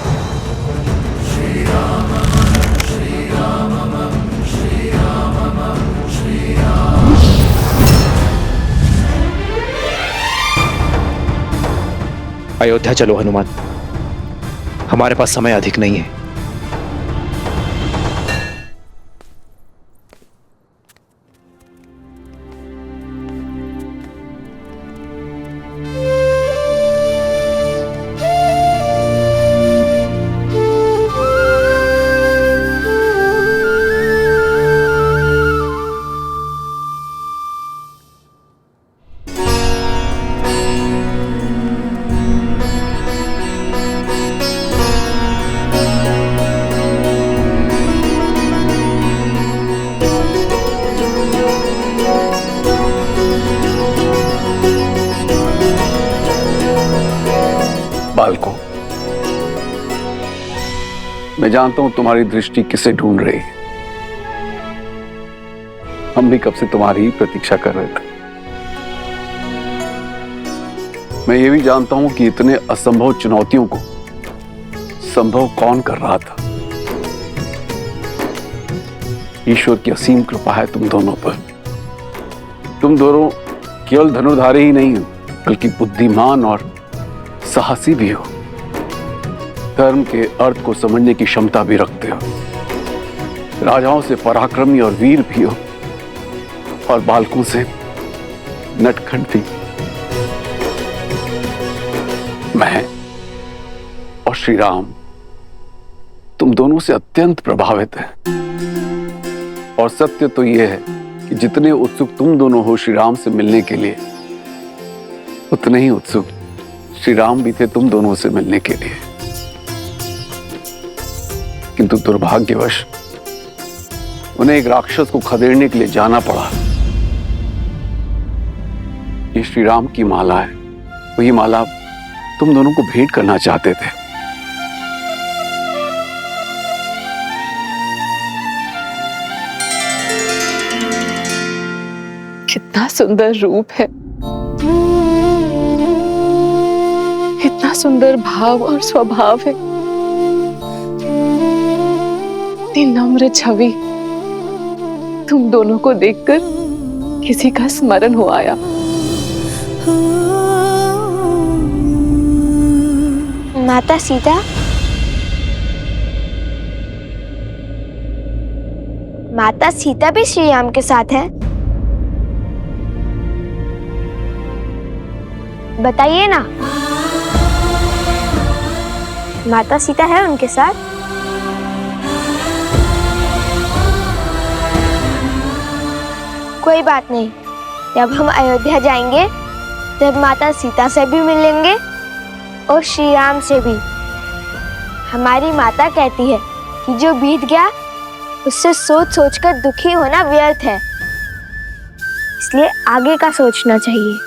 अयोध्या चलो हनुमान, हमारे पास समय अधिक नहीं है। बालकों, मैं जानता हूं तुम्हारी दृष्टि किसे ढूंढ रही है। हम भी कब से तुम्हारी ही प्रतीक्षा कर रहे थे। मैं ये भी जानता हूं कि इतने असंभव चुनौतियों को संभव कौन कर रहा था। ईश्वर की असीम कृपा है तुम दोनों पर। तुम दोनों केवल धनुर्धारी ही नहीं हो, बल्कि बुद्धिमान और साहसी भी हो। धर्म के अर्थ को समझने की क्षमता भी रखते हो, राजाओं से पराक्रमी और वीर भी हो, और बालकों से नटखट भी। मैं और श्री राम तुम दोनों से अत्यंत प्रभावित हैं। और सत्य तो यह है कि जितने उत्सुक तुम दोनों हो श्री राम से मिलने के लिए, उतने ही उत्सुक श्री राम भी थे तुम दोनों से मिलने के लिए। किंतु दुर्भाग्यवश उन्हें एक राक्षस को खदेड़ने के लिए जाना पड़ा। ये श्री राम की माला है, वही माला तुम दोनों को भेंट करना चाहते थे। कितना सुंदर रूप है, कितना सुंदर भाव और स्वभाव है, इतनी नम्र छवि। तुम दोनों को देखकर किसी का स्मरण हो आया। माता सीता, माता सीता भी श्री राम के साथ है? बताइए ना, माता सीता है उनके साथ? कोई बात नहीं, जब हम अयोध्या जाएंगे तब माता सीता से भी मिलेंगे और श्री राम से भी। हमारी माता कहती है कि जो बीत गया उससे सोच सोचकर दुखी होना व्यर्थ है, इसलिए आगे का सोचना चाहिए।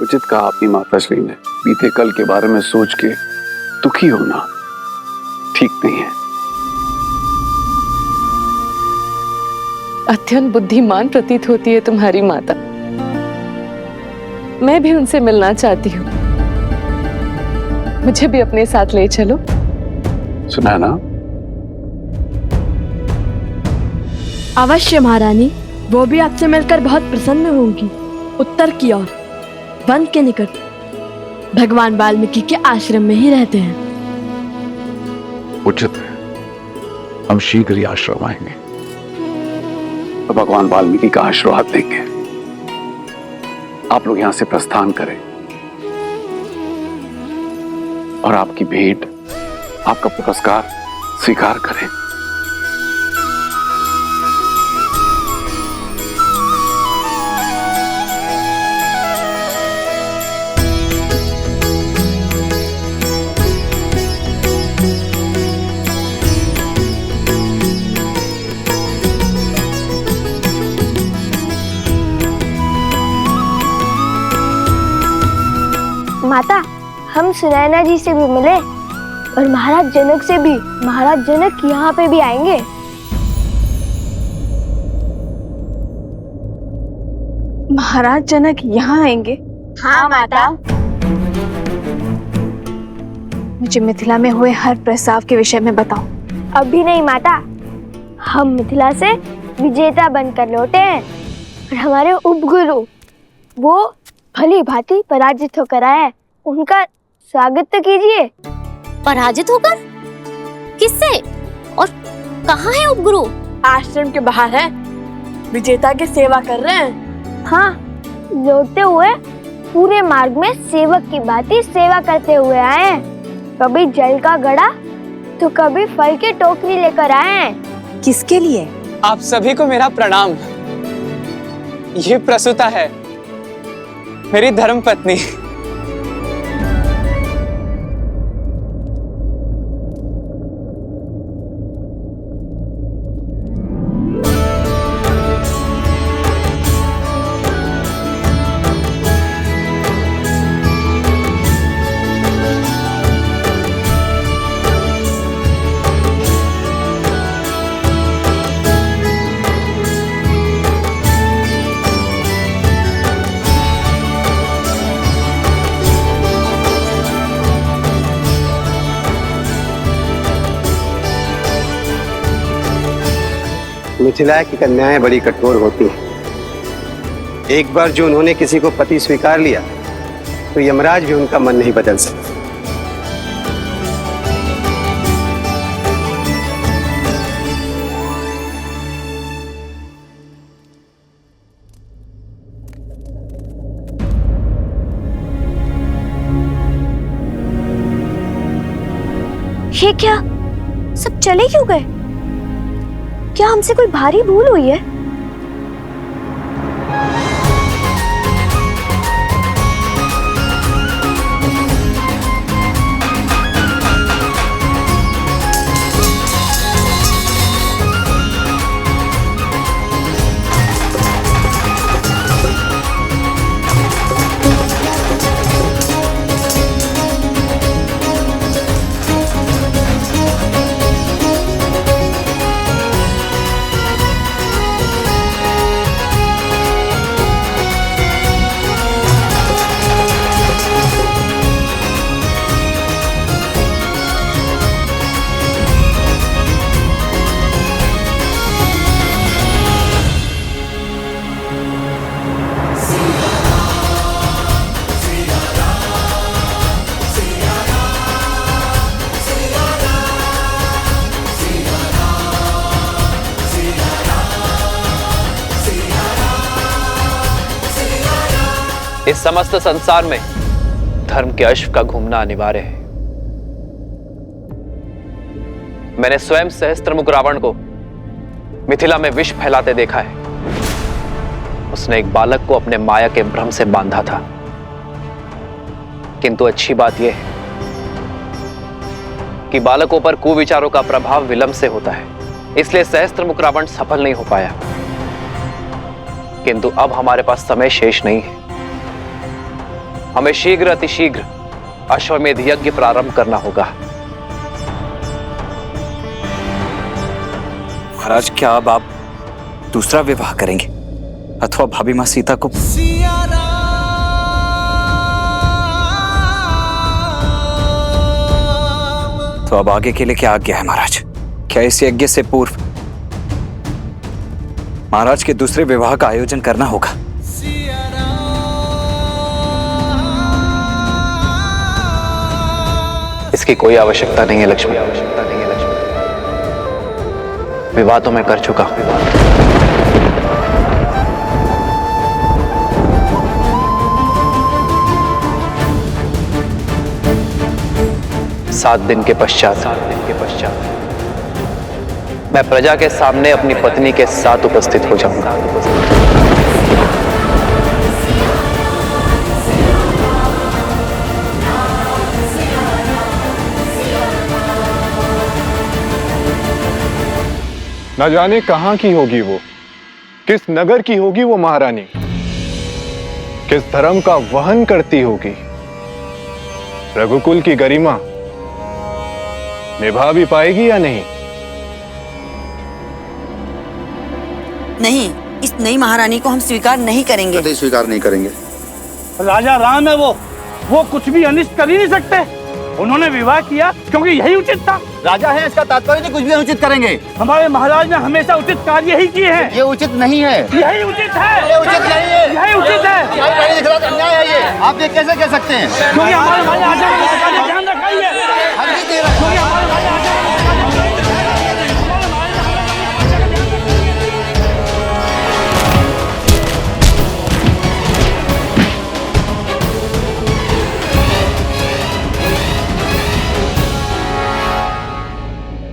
उचित कहा आपकी माताश्री ने, बीते कल के बारे में सोच के दुखी होना ठीक नहीं है। अत्यंत बुद्धिमान प्रतीत होती है तुम्हारी माता। मैं भी उनसे मिलना चाहती हूँ, मुझे भी अपने साथ ले चलो। सुना ना? अवश्य महारानी, वो भी आपसे मिलकर बहुत प्रसन्न होंगी। उत्तर की ओर वन के निकट भगवान वाल्मीकि के आश्रम में ही रहते हैं। उचित है, हम शीघ्र ही आश्रम आएंगे तो भगवान वाल्मीकि का आशीर्वाद देंगे। आप लोग यहां से प्रस्थान करें और आपकी भेंट, आपका पुरस्कार स्वीकार करें। माता, हम सुनैना जी से भी मिले और महाराज जनक से भी। महाराज जनक यहाँ पे भी आएंगे। महाराज जनक यहाँ आएंगे? हाँ माता। मुझे मिथिला में हुए हर प्रस्ताव के विषय में बताओ। अभी नहीं माता, हम मिथिला से विजेता बनकर लौटे हैं और हमारे उपगुरु वो भली भांति पराजित होकर आए, उनका स्वागत तो कीजिए। पराजित होकर? किससे और कहाँ है उपगुरु? आश्रम के बाहर है, विजेता की सेवा कर रहे हैं। हाँ, लौटते हुए पूरे मार्ग में सेवक की भांति सेवा करते हुए आए हैं। कभी जल का घड़ा तो कभी फल की टोकरी लेकर आए हैं। किसके लिए? आप सभी को मेरा प्रणाम। ये प्रसूता है, मेरी धर्मपत्नी। मिथिला की कन्याएं बड़ी कठोर होती हैं। एक बार जो उन्होंने किसी को पति स्वीकार लिया तो यमराज भी उनका मन नहीं बदल सकता। ये क्या? सब चले क्यों गए? क्या हमसे कोई भारी भूल हुई है? इस समस्त संसार में धर्म के अश्व का घूमना अनिवार्य है। मैंने स्वयं सहस्त्रमुख रावण को मिथिला में विष फैलाते देखा है। उसने एक बालक को अपने माया के भ्रम से बांधा था। किंतु अच्छी बात यह है कि बालकों पर कुविचारों का प्रभाव विलंब से होता है, इसलिए सहस्त्रमुख रावण सफल नहीं हो पाया। किंतु अब हमारे पास समय शेष नहीं है। हमें शीघ्र अतिशीघ्र अश्वमेध यज्ञ प्रारंभ करना होगा। महाराज, क्या अब आप दूसरा विवाह करेंगे अथवा भाभी मां सीता को? तो अब आगे के लिए क्या आज्ञा है महाराज? क्या इस यज्ञ से पूर्व महाराज के दूसरे विवाह का आयोजन करना होगा? इसकी कोई आवश्यकता नहीं है लक्ष्मी। विवाह तो मैं कर चुका हूं। 7 दिन के पश्चात मैं प्रजा के सामने अपनी पत्नी के साथ उपस्थित हो जाऊंगा। न जाने कहां की होगी वो, किस नगर की होगी वो महारानी, किस धर्म का वहन करती होगी। रघुकुल की गरिमा निभा भी पाएगी या नहीं? नहीं, इस नई महारानी को हम स्वीकार नहीं करेंगे। कभी स्वीकार नहीं करेंगे। राजा राम है वो कुछ भी अनिष्ट कर ही नहीं सकते। उन्होंने विवाह किया क्योंकि यही उचित था। राजा है, इसका तात्पर्य नहीं कुछ भी अनुचित करेंगे। हमारे महाराज ने हमेशा उचित कार्य ही किए हैं। ये उचित नहीं है। यही उचित है। ये उचित नहीं है। यही उचित है। अन्याय है ये। आप ये कैसे कह सकते हैं? क्योंकि हमारे महाराज ने ध्यान रखा ही है।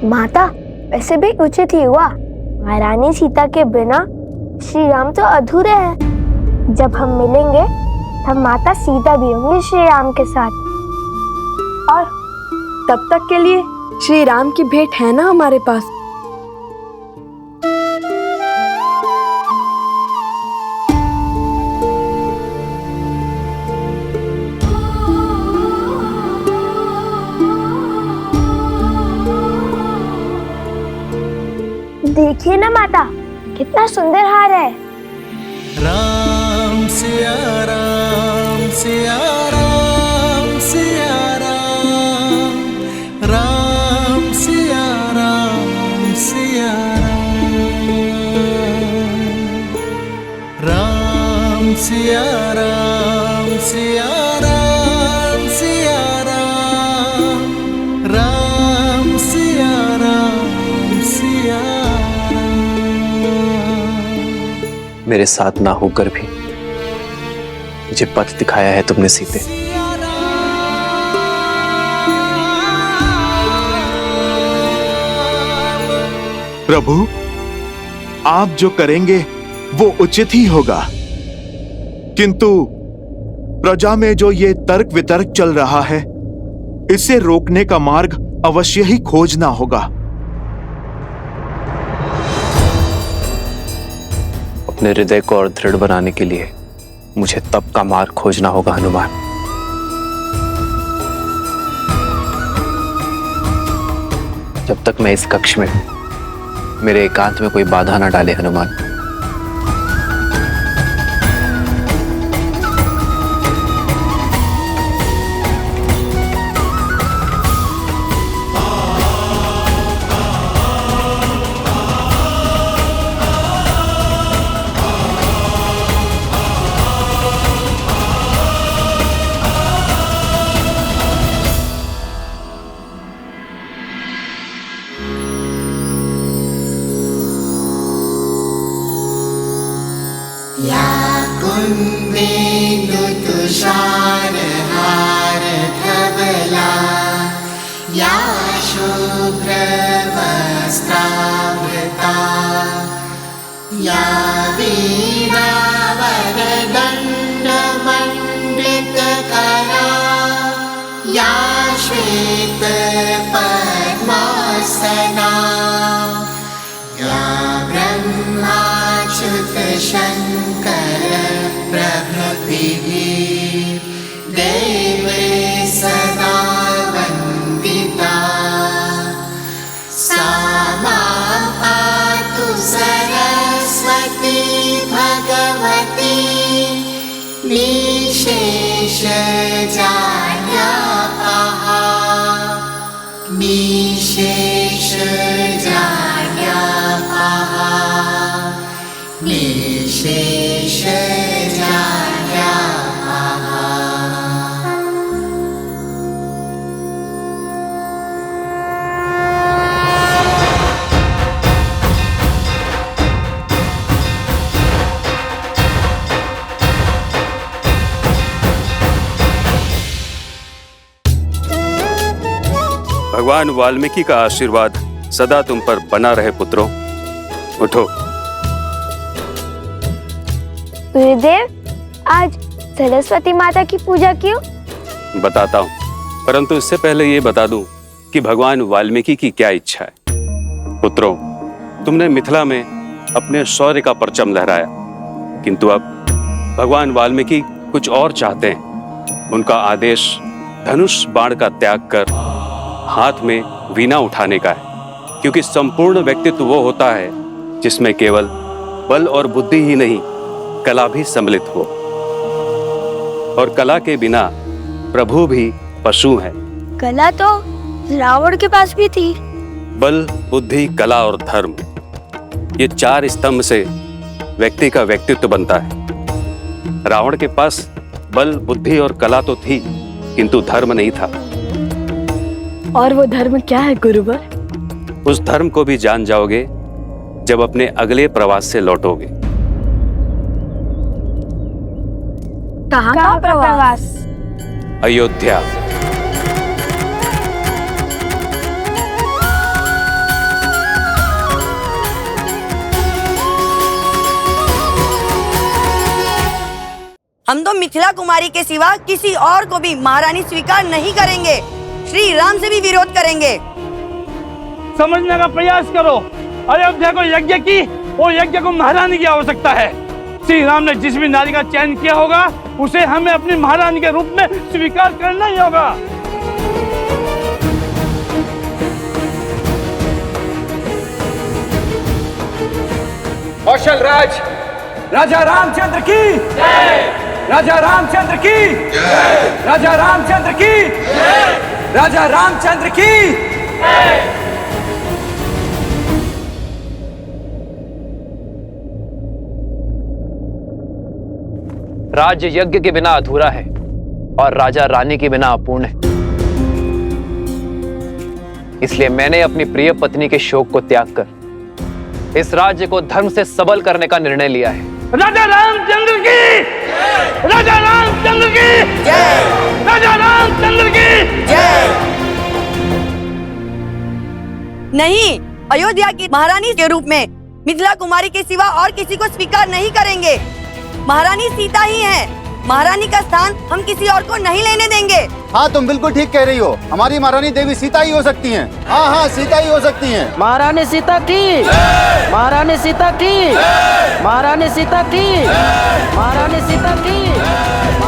माता, वैसे भी उचित ही हुआ। महारानी सीता के बिना श्री राम तो अधूरे हैं। जब हम मिलेंगे तब माता सीता भी होंगी श्री राम के साथ। और तब तक के लिए श्री राम की भेंट है ना हमारे पास। देखिए ना माता, कितना सुंदर हार है। राम सिया राम सिया राम सिया राम, राम सिया राम सिया राम, राम सिया राम सिया राम सिया राम, राम सिया राम सिया। मेरे साथ ना होकर भी मुझे पथ दिखाया है तुमने सीते। प्रभु, आप जो करेंगे वो उचित ही होगा, किंतु प्रजा में जो ये तर्क वितर्क चल रहा है, इसे रोकने का मार्ग अवश्य ही खोजना होगा। अपने हृदय को और दृढ़ बनाने के लिए मुझे तप का मार्ग खोजना होगा हनुमान। जब तक मैं इस कक्ष में हूं, मेरे एकांत में कोई बाधा ना डाले हनुमान। या कुन्देन्दु तुषारहार धवला या शुभ्रवस्त्रावृता या वीणावरदण्डमण्डितकरा या श्वेतपद्मासना या ब्रह्माच्युतशङ्कर प्रभृतिभिः देवे सदा वन्दिता। सा मां पातु सरस्वती भगवती निशेषजाड्यापहा निशेषजाड्यापहा निशेषजाड्यापहा। भगवान वाल्मीकि का आशीर्वाद सदा तुम पर बना रहे पुत्रों। उठो। गुरुदेव, आज सरस्वती माता की पूजा क्यों? बताता हूँ, परंतु इससे पहले ये बता दूं कि भगवान वाल्मीकि की क्या इच्छा है। पुत्रों, तुमने मिथिला में अपने शौर्य का परचम लहराया, किंतु अब भगवान वाल्मीकि कुछ और चाहते हैं। उनका आदेश धनुष बाण का त्याग कर हाथ में वीणा उठाने का है, क्योंकि संपूर्ण व्यक्तित्व वो होता है जिसमें केवल बल और बुद्धि ही नहीं, कला भी सम्मिलित हो। और कला के बिना प्रभु भी पशु है। कला तो रावण के पास भी थी। बल, बुद्धि, कला और धर्म, ये चार स्तंभ से व्यक्ति का व्यक्तित्व बनता है। रावण के पास बल, बुद्धि और कला तो थी, किंतु धर्म नहीं था। और वो धर्म क्या है गुरुवर? उस धर्म को भी जान जाओगे जब अपने अगले प्रवास से लौटोगे। कहाँ का प्रवास? अयोध्या। हम तो मिथिला कुमारी के सिवा किसी और को भी महारानी स्वीकार नहीं करेंगे। श्री राम से भी विरोध करेंगे। समझने का प्रयास करो। अयोध्या को यज्ञ की, वो यज्ञ को महारानी की आवश्यकता है। श्री राम ने जिस भी नारी का चयन किया होगा, उसे हमें अपनी महारानी के रूप में स्वीकार करना ही होगा। कौशल राज, राजा रामचंद्र की जय। राजा रामचंद्र की जय। राजा रामचंद्र की जय। राजा रामचंद्र की जय। राज्य यज्ञ के बिना अधूरा है और राजा रानी के बिना अपूर्ण है। इसलिए मैंने अपनी प्रिय पत्नी के शोक को त्याग कर इस राज्य को धर्म से सबल करने का निर्णय लिया है। राजा रामचंद्र की जय। राजा रामचंद्र की जय। राजा रामचंद्र की जय। नहीं, अयोध्या की महारानी के रूप में मिथिला कुमारी के सिवा और किसी को स्वीकार नहीं करेंगे। महारानी सीता ही है, महारानी का स्थान हम किसी और को नहीं लेने देंगे। हाँ तुम बिल्कुल ठीक कह रही हो, हमारी महारानी देवी सीता ही हो सकती हैं। हाँ हाँ सीता ही हो सकती हैं। महारानी सीता की, महारानी सीता की, महारानी सीता की, महारानी सीता की।